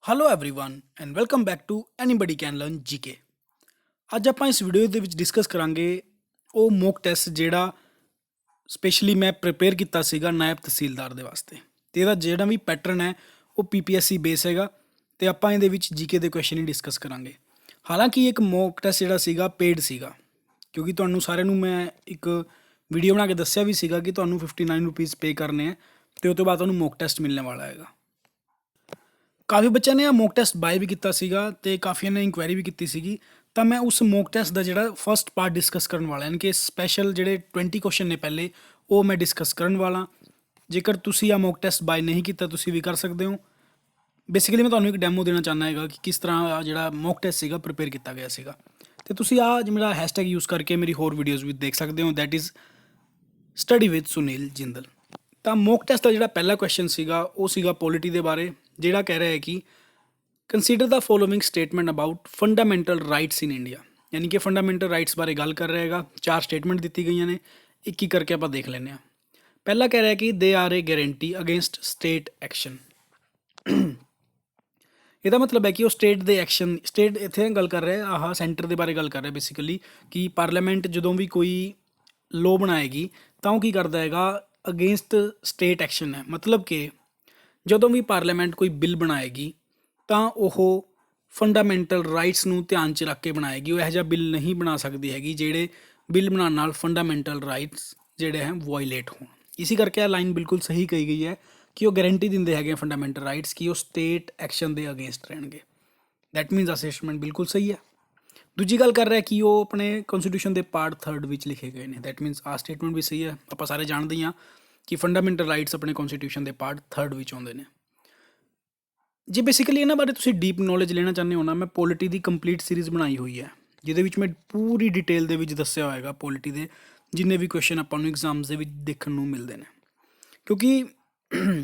Hello everyone and welcome back to anybody can learn GK. ਅੱਜ ਆਪਾਂ ਇਸ video ਦੇ ਵਿੱਚ ਡਿਸਕਸ ਕਰਾਂਗੇ ਉਹ ਮੌਕ ਟੈਸਟ ਜਿਹੜਾ ਸਪੈਸ਼ਲੀ ਮੈਂ ਪ੍ਰਿਪੇਅਰ ਕੀਤਾ ਸੀਗਾ ਨਾਇਬ ਤਹਿਸੀਲਦਾਰ ਦੇ ਵਾਸਤੇ, ਤੇ ਇਹਦਾ ਜਿਹੜਾ ਵੀ ਪੈਟਰਨ ਹੈ ਉਹ ਪੀਪੀਐਸਸੀ ਬੇਸ ਹੈਗਾ, ਤੇ ਆਪਾਂ ਇਹਦੇ ਵਿੱਚ ਜੀਕੇ ਦੇ ਕੁਐਸਚਨ ਹੀ ਡਿਸਕਸ ਕਰਾਂਗੇ। ਹਾਲਾਂਕਿ ਇੱਕ ਮੌਕ ਟੈਸਟ ਜਿਹੜਾ ਸੀਗਾ ਪੇਡ ਸੀਗਾ, ਕਿਉਂਕਿ ਤੁਹਾਨੂੰ ਸਾਰਿਆਂ ਨੂੰ ਮੈਂ ਇੱਕ ਵੀਡੀਓ ਬਣਾ ਕੇ ਦੱਸਿਆ ਵੀ ਸੀਗਾ ਕਿ ਤੁਹਾਨੂੰ 59 ਰੁਪੀਜ਼ ਪੇ ਕਰਨੇ ਆ ਤੇ ਉਸ ਤੋਂ ਬਾਅਦ ਤੁਹਾਨੂੰ ਮੌਕ ਟੈਸਟ ਮਿਲਣ ਵਾਲਾ ਹੈਗਾ। ਕਾਫੀ ਬੱਚਿਆਂ ਨੇ ਆ ਮੌਕ ਟੈਸਟ ਬਾਏ ਵੀ ਕੀਤਾ ਸੀਗਾ ਤੇ ਕਾਫੀਆਂ ਨੇ ਇਨਕੁਆਇਰੀ ਵੀ ਕੀਤੀ ਸੀਗੀ, ਤਾਂ ਮੈਂ ਉਸ ਮੌਕ ਟੈਸਟ ਦਾ ਜਿਹੜਾ ਫਸਟ ਪਾਰਟ ਡਿਸਕਸ ਕਰਨ ਵਾਲਾ ਯਾਨੀ ਕਿ ਸਪੈਸ਼ਲ ਜਿਹੜੇ 20 ਕੁਐਸਚਨ ਨੇ ਪਹਿਲੇ ਉਹ ਮੈਂ ਡਿਸਕਸ ਕਰਨ ਵਾਲਾ। ਜੇਕਰ ਤੁਸੀਂ ਆ ਮੌਕ ਟੈਸਟ ਬਾਏ ਨਹੀਂ ਕੀਤਾ ਤੁਸੀਂ ਵੀ ਕਰ ਸਕਦੇ ਹੋ। ਬੇਸਿਕਲੀ ਮੈਂ ਤੁਹਾਨੂੰ ਇੱਕ ਡੈਮੋ ਦੇਣਾ ਚਾਹੁੰਦਾ ਹੈਗਾ ਕਿ ਕਿਸ ਤਰ੍ਹਾਂ ਆਹ ਜਿਹੜਾ ਮੌਕ ਟੈਸਟ ਸੀਗਾ ਪ੍ਰਿਪੇਅਰ ਕੀਤਾ ਗਿਆ ਸੀਗਾ, ਤੇ ਤੁਸੀਂ ਆ ਮੇਰਾ ਹੈਸ਼ਟੈਗ ਯੂਜ਼ ਕਰਕੇ ਮੇਰੀ ਹੋਰ ਵੀਡੀਓਜ਼ ਵੀ ਦੇਖ ਸਕਦੇ ਹੋ, that is study with Sunil Jindal. ਤਾਂ ਮੌਕ ਟੈਸਟ ਦਾ ਜਿਹੜਾ ਪਹਿਲਾ ਕੁਐਸਚਨ ਸੀਗਾ ਉਹ ਸੀਗਾ ਪੋਲਿਟੀ ਦੇ ਬਾਰੇ, ਜਿਹੜਾ ਕਹਿ ਰਿਹਾ ਹੈ ਕਿ consider the following statement about fundamental rights in India, ਯਾਨੀ ਕਿ ਫੰਡਾਮੈਂਟਲ ਰਾਈਟਸ ਬਾਰੇ ਗੱਲ ਕਰ ਰਿਹਾ ਹੈਗਾ। 4 ਸਟੇਟਮੈਂਟ ਦਿੱਤੀ ਗਈਆਂ ਨੇ, ਇੱਕ ਇੱਕ ਕਰਕੇ ਆਪਾਂ ਦੇਖ ਲੈਂਦੇ ਹਾਂ। ਪਹਿਲਾ ਕਹਿ ਰਿਹਾ ਕਿ they are a guarantee against state action. ਇਹਦਾ ਮਤਲਬ ਹੈ ਕਿ ਉਹ ਸਟੇਟ ਦੇ ਐਕਸ਼ਨ, ਸਟੇਟ ਇੱਥੇ ਗੱਲ ਕਰ ਰਿਹਾ ਆਹ ਸੈਂਟਰ ਦੇ ਬਾਰੇ ਗੱਲ ਕਰ ਰਿਹਾ ਬੇਸਿਕਲੀ, ਕਿ ਪਾਰਲੀਮੈਂਟ ਜਦੋਂ ਵੀ ਕੋਈ ਲੋ ਬਣਾਏਗੀ ਤਾਂ ਉਹ ਕੀ ਕਰਦਾ ਹੈਗਾ ਅਗੇਂਸਟ ਸਟੇਟ ਐਕਸ਼ਨ ਹੈ। ਮਤਲਬ ਕਿ ਜਦੋਂ ਵੀ ਪਾਰਲੀਮੈਂਟ ਕੋਈ ਬਿੱਲ ਬਣਾਏਗੀ ਤਾਂ ਉਹ ਫੰਡਾਮੈਂਟਲ ਰਾਈਟਸ ਨੂੰ ਧਿਆਨ 'ਚ ਰੱਖ ਕੇ ਬਣਾਏਗੀ। ਉਹ ਇਹੋ ਜਿਹਾ ਬਿੱਲ ਨਹੀਂ ਬਣਾ ਸਕਦੀ ਹੈਗੀ ਜਿਹੜੇ ਬਿੱਲ ਬਣਾਉਣ ਨਾਲ ਫੰਡਾਮੈਂਟਲ ਰਾਈਟਸ ਜਿਹੜੇ ਹੈ ਵਾਇਲੇਟ ਹੋਣ। ਇਸੇ ਕਰਕੇ ਇਹ ਲਾਈਨ ਬਿਲਕੁਲ ਸਹੀ ਕਹੀ ਗਈ ਹੈ ਕਿ ਉਹ ਗਾਰੰਟੀ ਦਿੰਦੇ ਹੈਗੇ ਫੰਡਾਮੈਂਟਲ ਰਾਈਟਸ ਕਿ ਉਹ ਸਟੇਟ ਐਕਸ਼ਨ ਦੇ ਅਗੇਂਸਟ ਰਹਿਣਗੇ। ਦੈਟ ਮੀਨਸ ਅਸੈਸਮੈਂਟ ਬਿਲਕੁਲ ਸਹੀ ਹੈ। ਦੂਜੀ ਗੱਲ ਕਰ ਰਿਹਾ ਕਿ ਉਹ ਆਪਣੇ ਕਨਸਟੀਟਿਊਸ਼ਨ ਦੇ ਪਾਰਟ 3 ਵਿੱਚ ਲਿਖੇ ਗਏ ਨੇ, ਦੈਟ ਮੀਨਸ ਆਹ ਸਟੇਟਮੈਂਟ ਵੀ ਸਹੀ ਹੈ। ਆਪਾਂ ਸਾਰੇ ਜਾਣਦੇ ਹਾਂ ਕਿ ਫੰਡਾਮੈਂਟਲ ਰਾਈਟਸ ਆਪਣੇ ਕਨਸਟੀਟਿਊਸ਼ਨ ਦੇ ਪਾਰਟ 3 ਵਿੱਚ ਆਉਂਦੇ ਨੇ। ਜੇ ਬੇਸਿਕਲੀ ਇਹਨਾਂ ਬਾਰੇ ਤੁਸੀਂ ਡੀਪ ਨੌਲੇਜ ਲੈਣਾ ਚਾਹੁੰਦੇ ਹੋ ਨਾ, ਮੈਂ ਪੋਲਿਟੀ ਦੀ ਕੰਪਲੀਟ ਸੀਰੀਜ਼ ਬਣਾਈ ਹੋਈ ਹੈ ਜਿਹਦੇ ਵਿੱਚ ਮੈਂ ਪੂਰੀ ਡਿਟੇਲ ਦੇ ਵਿੱਚ ਦੱਸਿਆ ਹੋਏਗਾ ਪੋਲਿਟੀ ਦੇ ਜਿੰਨੇ ਵੀ ਕੁਐਸਚਨ ਆਪਾਂ ਨੂੰ ਐਗਜ਼ਾਮਸ ਦੇ ਵਿੱਚ ਦੇਖਣ ਨੂੰ ਮਿਲਦੇ ਨੇ। ਕਿਉਂਕਿ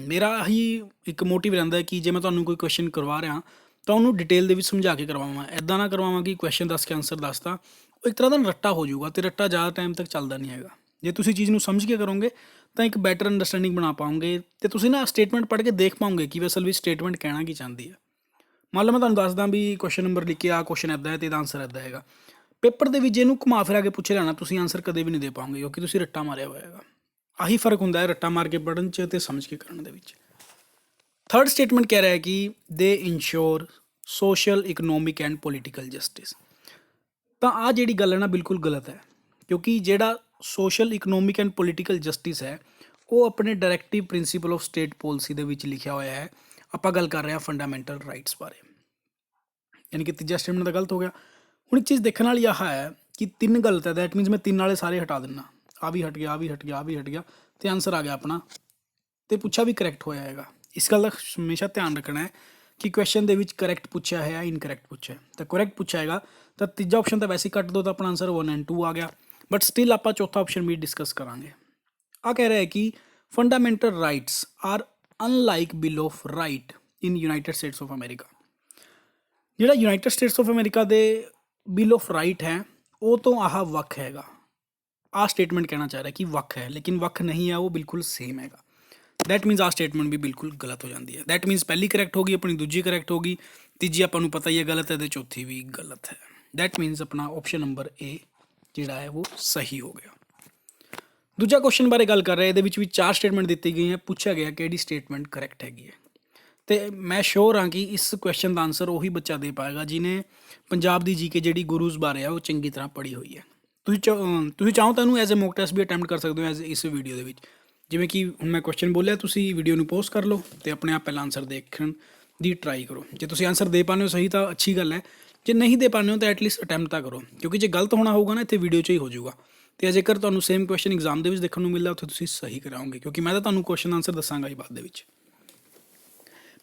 ਮੇਰਾ ਹੀ ਇੱਕ ਮੋਟਿਵ ਰਹਿੰਦਾ ਹੈ ਕਿ ਜੇ ਮੈਂ ਤੁਹਾਨੂੰ ਕੋਈ ਕੁਐਸਚਨ ਕਰਵਾ ਰਿਹਾ ਤਾਂ ਉਹਨੂੰ ਡਿਟੇਲ ਦੇ ਵਿੱਚ ਸਮਝਾ ਕੇ ਕਰਵਾਵਾਂ। ਇੱਦਾਂ ਨਾ ਕਰਵਾਵਾਂ ਕਿ ਕੁਐਸਚਨ ਦੱਸ ਕੇ ਆਨਸਰ ਦੱਸਤਾ, ਉਹ ਇੱਕ ਤਰ੍ਹਾਂ ਦਾ ਰੱਟਾ ਹੋ ਜਾਊਗਾ ਤੇ ਰੱਟਾ ਜ਼ਿਆਦਾ ਟਾਈਮ ਤੱਕ ਚੱਲਦਾ ਨਹੀਂ ਹੈਗਾ। ਜੇ ਤੁਸੀਂ ਚੀਜ਼ ਨੂੰ ਸਮਝ ਕੇ ਕਰੋਗੇ ਤਾਂ ਇੱਕ ਬੈਟਰ ਅੰਡਰਸਟੈਂਡਿੰਗ ਬਣਾ ਪਾਓਗੇ ਤੇ ਤੁਸੀਂ ਨਾ ਸਟੇਟਮੈਂਟ ਪੜ੍ਹ ਕੇ ਦੇਖ ਪਾਓਗੇ ਕਿ ਅਸਲ ਵਿੱਚ ਸਟੇਟਮੈਂਟ ਕਹਿਣਾ ਕੀ ਚਾਹੁੰਦੀ ਹੈ। ਮੰਨ ਲਓ ਮੈਂ ਤੁਹਾਨੂੰ ਦੱਸਦਾ ਵੀ ਕੁਐਸਚਨ ਨੰਬਰ ਲਿਖ ਕੇ ਆਹ ਕੁਐਸਚਨ ਇੱਦਾਂ ਹੈ ਤੇ ਇਹਦਾ ਆਨਸਰ ਇੱਦਾਂ ਹੈਗਾ, ਪੇਪਰ ਦੇ ਵਿੱਚ ਇਹਨੂੰ ਘੁਮਾ ਫਿਰਾ ਕੇ ਪੁੱਛ ਲੈਣਾ, ਤੁਸੀਂ ਆਨਸਰ ਕਦੇ ਵੀ ਨਹੀਂ ਦੇ ਪਾਓਗੇ ਕਿਉਂਕਿ ਤੁਸੀਂ ਰੱਟਾ ਮਾਰਿਆ ਹੋਇਆ ਹੈਗਾ। ਆਹੀ ਫਰਕ ਹੁੰਦਾ ਹੈ ਰੱਟਾ ਮਾਰ ਕੇ ਪੜ੍ਹਨ 'ਚ ਤੇ ਸਮਝ ਕੇ ਕਰਨ ਦੇ ਵਿੱਚ। ਥਰਡ ਸਟੇਟਮੈਂਟ ਕਹਿ ਰਿਹਾ ਹੈ ਕਿ they ensure social economic and political justice. ਤਾਂ ਆਹ ਜਿਹੜੀ ਗੱਲ ਹੈ ਨਾ ਬਿਲਕੁਲ ਗਲਤ ਹੈ, ਕਿਉਂਕਿ ਜਿਹੜਾ social economic and political justice ਹੈ ਉਹ ਆਪਣੇ directive principal of state policy ਦੇ ਵਿੱਚ ਲਿਖਿਆ ਹੋਇਆ ਹੈ। ਆਪਾਂ ਗੱਲ ਕਰ ਰਹੇ ਹਾਂ ਫੰਡਾਮੈਂਟਲ ਰਾਈਟਸ ਬਾਰੇ, ਯਾਨੀ ਕਿ ਤੀਜਾ ਸਟੇਟਮੈਂਟ ਤਾਂ ਗਲਤ ਹੋ ਗਿਆ। ਹੁਣ ਇੱਕ ਚੀਜ਼ ਦੇਖਣ ਵਾਲੀ ਆਹ ਹੈ ਕਿ 3 ਗਲਤ ਹੈ, ਦੈਟ ਮੀਨਸ ਮੈਂ 3 ਵਾਲੇ ਸਾਰੇ ਹਟਾ ਦਿੰਦਾ, ਆ ਵੀ ਹਟ ਗਿਆ, ਆ ਵੀ ਹਟ ਗਿਆ, ਆ ਵੀ ਹਟ ਗਿਆ, ਤੇ ਆਨਸਰ ਆ ਗਿਆ ਆਪਣਾ, ਤੇ ਪੁੱਛਾ ਵੀ ਕਰੈਕਟ ਹੋਇਆ ਹੈਗਾ। ਇਸ ਗੱਲ ਦਾ ਹਮੇਸ਼ਾ ਧਿਆਨ ਰੱਖਣਾ ਹੈ ਕਿ ਕੁਐਸਚਨ ਦੇ ਵਿੱਚ ਕਰੈਕਟ ਪੁੱਛਿਆ ਹੈ ਜਾਂ ਇਨਕਰੈਕਟ ਪੁੱਛਿਆ ਹੈ। ਤਾਂ ਕਰੈਕਟ ਪੁੱਛਿਆ ਹੈਗਾ ਤਾਂ ਤੀਜਾ ਆਪਸ਼ਨ ਤਾਂ ਵੈਸੇ ਹੀ ਕੱਟ ਦੋ ਤਾਂ ਆਪਣਾ ਆਨਸਰ 1 ਐਂਡ 2 ਆ ਗਿਆ, ਬਟ ਸਟਿਲ ਆਪਾਂ ਚੌਥਾ ਆਪਸ਼ਨ ਵੀ ਡਿਸਕਸ ਕਰਾਂਗੇ। ਆ ਕਹਿ ਰਿਹਾ ਹੈ ਕਿ fundamental rights are unlike bill of right in United States of America. ਜਿਹੜਾ ਯੂਨਾਈਟਿਡ ਸਟੇਟਸ ਆਫ ਅਮਰੀਕਾ ਦੇ ਬਿਲ ਆਫ ਰਾਈਟ ਹੈ ਉਹ ਤੋਂ ਆਹ ਵੱਖ ਹੈਗਾ। ਆਹ ਸਟੇਟਮੈਂਟ ਕਹਿਣਾ ਚਾਹ ਰਿਹਾ ਕਿ ਵੱਖ ਹੈ, ਲੇਕਿਨ ਵੱਖ ਨਹੀਂ ਹੈ, ਉਹ ਬਿਲਕੁਲ ਸੇਮ ਹੈਗਾ। ਦੈਟ ਮੀਨਸ ਆਹ ਸਟੇਟਮੈਂਟ ਵੀ ਬਿਲਕੁਲ ਗਲਤ ਹੋ ਜਾਂਦੀ ਹੈ। ਦੈਟ ਮੀਨਸ ਪਹਿਲੀ ਕਰੈਕਟ ਹੋ ਗਈ ਆਪਣੀ, ਦੂਜੀ ਕਰੈਕਟ ਹੋ ਗਈ, ਤੀਜੀ ਆਪਾਂ ਨੂੰ ਪਤਾ ਹੀ ਹੈ ਗਲਤ ਹੈ, ਤੇ ਚੌਥੀ ਵੀ ਗਲਤ ਹੈ। ਦੈਟ ਮੀਨਸ ਆਪਣਾ ਆਪਸ਼ਨ ਨੰਬਰ ਏ ਜਿਹੜਾ ਹੈ ਉਹ ਸਹੀ ਹੋ ਗਿਆ। ਦੂਜਾ ਕੁਐਸਚਨ ਬਾਰੇ ਗੱਲ ਕਰ ਰਹੇ, ਇਹਦੇ ਵਿੱਚ ਵੀ 4 ਸਟੇਟਮੈਂਟ ਦਿੱਤੀ ਗਈ ਹੈ, ਪੁੱਛਿਆ ਗਿਆ ਕਿਹੜੀ ਸਟੇਟਮੈਂਟ ਕਰੈਕਟ ਹੈਗੀ ਹੈ। ਤੇ ਮੈਂ ਸ਼ੋਰ ਹਾਂ ਕਿ ਇਸ ਕੁਐਸਚਨ ਦਾ ਆਨਸਰ ਉਹੀ ਬੱਚਾ ਦੇ ਪਾਏਗਾ ਜਿਹਨੇ ਪੰਜਾਬ ਦੀ ਜੀਕੇ ਜਿਹੜੀ ਗੁਰੂਜ਼ ਬਾਰੇ ਆ ਉਹ ਚੰਗੀ ਤਰ੍ਹਾਂ ਪੜ੍ਹੀ ਹੋਈ ਹੈ। ਤੁਸੀਂ ਚਾਹੋ ਤਾਂ ਇਹਨੂੰ ਐਜ਼ ਅ ਮੌਕ ਟੈਸਟ ਵੀ ਅਟੈਂਪਟ ਕਰ ਸਕਦੇ ਹੋ ਐਜ਼ ਇਸ ਵੀਡੀਓ ਦੇ ਵਿੱਚ। ਜਿਵੇਂ ਕਿ ਹੁਣ ਮੈਂ ਕੁਐਸਚਨ ਬੋਲਿਆ, ਤੁਸੀਂ ਵੀਡੀਓ ਨੂੰ ਪੌਜ਼ ਕਰ ਲਓ ਤੇ ਆਪਣੇ ਆਪ ਪਹਿਲਾਂ ਆਨਸਰ ਦੇਖਣ ਦੀ ਟਰਾਈ ਕਰੋ। ਜੇ ਤੁਸੀਂ ਆਨਸਰ ਦੇ ਪਾਉਂਦੇ ਹੋ ਸਹੀ ਤਾਂ ਅੱਛੀ ਗੱਲ ਹੈ, ਜੇ ਨਹੀਂ ਦੇ ਪਾਉਂਦੇ ਹੋ ਤਾਂ ਐਟਲੀਸਟ ਅਟੈਂਪਟ ਤਾਂ ਕਰੋ, ਕਿਉਂਕਿ ਜੇ ਗਲਤ ਹੋਣਾ ਹੋਊਗਾ ਨਾ ਇੱਥੇ ਵੀਡੀਓ 'ਚ ਹੀ ਹੋ ਜਾਊਗਾ। ਤੇ ਜੇਕਰ ਤੁਹਾਨੂੰ ਸੇਮ ਕੁਐਸਚਨ ਐਗਜ਼ਾਮ ਦੇ ਵਿੱਚ ਦੇਖਣ ਨੂੰ ਮਿਲਦਾ ਉੱਥੇ ਤੁਸੀਂ ਸਹੀ ਕਰਾਓਗੇ, ਕਿਉਂਕਿ ਮੈਂ ਤਾਂ ਤੁਹਾਨੂੰ ਕੁਐਸਚਨ ਆਨਸਰ ਦੱਸਾਂਗਾ ਹੀ ਬਾਅਦ ਦੇ ਵਿੱਚ।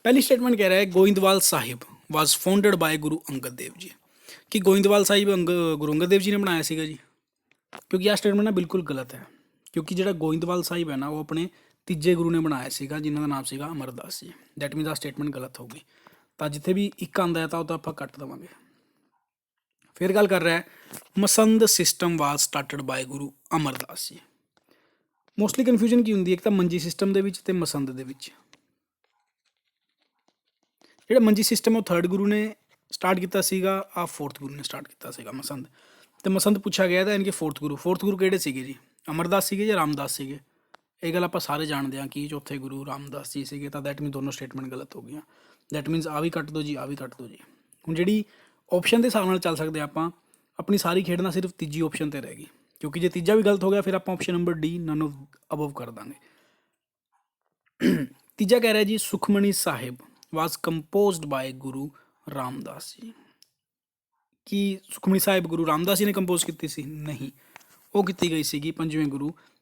ਪਹਿਲੀ ਸਟੇਟਮੈਂਟ ਕਹਿ ਰਿਹਾ ਹੈ ਗੋਇੰਦਵਾਲ ਸਾਹਿਬ ਵਾਜ਼ ਫਾਊਂਡਡ ਬਾਏ ਗੁਰੂ ਅੰਗਦ ਦੇਵ ਜੀ, ਕਿ ਗੋਇੰਦਵਾਲ ਸਾਹਿਬ ਗੁਰੂ ਅੰਗਦ ਦੇਵ ਜੀ ਨੇ ਬਣਾਇਆ ਸੀਗਾ ਜੀ। ਕਿਉਂਕਿ ਆਹ ਸਟੇਟਮੈਂਟ ਨਾ ਬਿਲਕੁਲ ਗਲਤ ਹੈ, ਕਿਉਂਕਿ ਜਿਹੜਾ ਗੋਇੰਦਵਾਲ ਸਾਹਿਬ ਹੈ ਨਾ ਉਹ ਆਪਣੇ ਤੀਜੇ ਗੁਰੂ ਨੇ ਬਣਾਇਆ ਸੀਗਾ ਜਿਨ੍ਹਾਂ ਦਾ ਨਾਮ ਸੀਗਾ ਅਮਰਦਾਸ ਜੀ। ਦੈਟ ਮੀਨਸ ਆਹ ਸਟੇਟਮੈਂਟ ਗਲਤ ਹੋ ਗਈ। ਤਾਂ ਜਿੱਥੇ ਵੀ ਇੱਕ ਆਉਂਦਾ ਹੈ ਤਾਂ ਉਹ ਤਾਂ ਆਪਾਂ ਕੱਟ ਦੇਵਾਂਗੇ। ਫਿਰ ਗੱਲ ਕਰ ਰਿਹਾ ਹੈ ਮਸੰਦ ਸਿਸਟਮ ਵਾਜ਼ started bye Guru Amardas ji. Mostly confusion ਕੀ ਹੁੰਦੀ ਹੈ, ਇੱਕ ਤਾਂ ਮੰਜੀ ਸਿਸਟਮ ਦੇ ਵਿੱਚ ਤੇ ਮਸੰਦ ਦੇ ਵਿੱਚ। ਜਿਹੜਾ ਮੰਜੀ ਸਿਸਟਮ ਉਹ 3rd ਗੁਰੂ ਨੇ ਸਟਾਰਟ ਕੀਤਾ ਸੀਗਾ, ਆ 4th ਗੁਰੂ ਨੇ ਸਟਾਰਟ ਕੀਤਾ ਸੀਗਾ ਮਸੰਦ। ਤੇ ਮਸੰਦ ਪੁੱਛਿਆ ਗਿਆ ਤਾਂ ਯਾਨੀ ਕਿ 4th ਗੁਰੂ ਕਿਹੜੇ ਸੀਗੇ ਜੀ? ਅਮਰਦਾਸ ਸੀਗੇ ਜਾਂ ਰਾਮਦਾਸ ਸੀਗੇ? ਇਹ ਗੱਲ ਆਪਾਂ ਸਾਰੇ ਜਾਣਦੇ ਹਾਂ ਕਿ ਚੌਥੇ ਗੁਰੂ ਰਾਮਦਾਸ ਜੀ ਸੀਗੇ। ਤਾਂ ਦੈਟ ਮੀਨ ਦੋਨੋਂ ਸਟੇਟਮੈਂਟ ਗਲਤ ਹੋ ਗਈਆਂ। ਦੈਟ ਮੀਨਸ ਆ ਵੀ ਕੱਟ ਦਿਓ ਜੀ, ਆ ਵੀ ਕੱਟ ਦਿਓ ਜੀ। ਹੁਣ ਜਿਹੜੀ ਆਪਸ਼ਨ ਦੇ ਹਿਸਾਬ ਨਾਲ ਚੱਲ ਸਕਦੇ ਆਪਾਂ, ਆਪਣੀ ਸਾਰੀ ਖੇਡ ਨਾ ਸਿਰਫ ਤੀਜੀ ਆਪਸ਼ਨ 'ਤੇ ਰਹਿ ਗਈ, ਕਿਉਂਕਿ ਜੇ ਤੀਜਾ ਵੀ ਗਲਤ ਹੋ ਗਿਆ ਫਿਰ ਆਪਾਂ option number D none of above ਕਰ ਦਾਂਗੇ। ਤੀਜਾ ਕਹਿ ਰਿਹਾ ਜੀ ਸੁਖਮਨੀ ਸਾਹਿਬ ਵਾਸ ਕੰਪੋਜ਼ਡ ਬਾਏ ਗੁਰੂ ਰਾਮਦਾਸ ਜੀ। ਕੀ ਸੁਖਮਨੀ ਸਾਹਿਬ ਗੁਰੂ ਰਾਮਦਾਸ ਜੀ ਨੇ ਕੰਪੋਜ਼ ਕੀਤੀ ਸੀ? ਨਹੀਂ, ਉਹ ਕੀਤੀ ਗਈ ਸੀਗੀ 5ਵੇਂ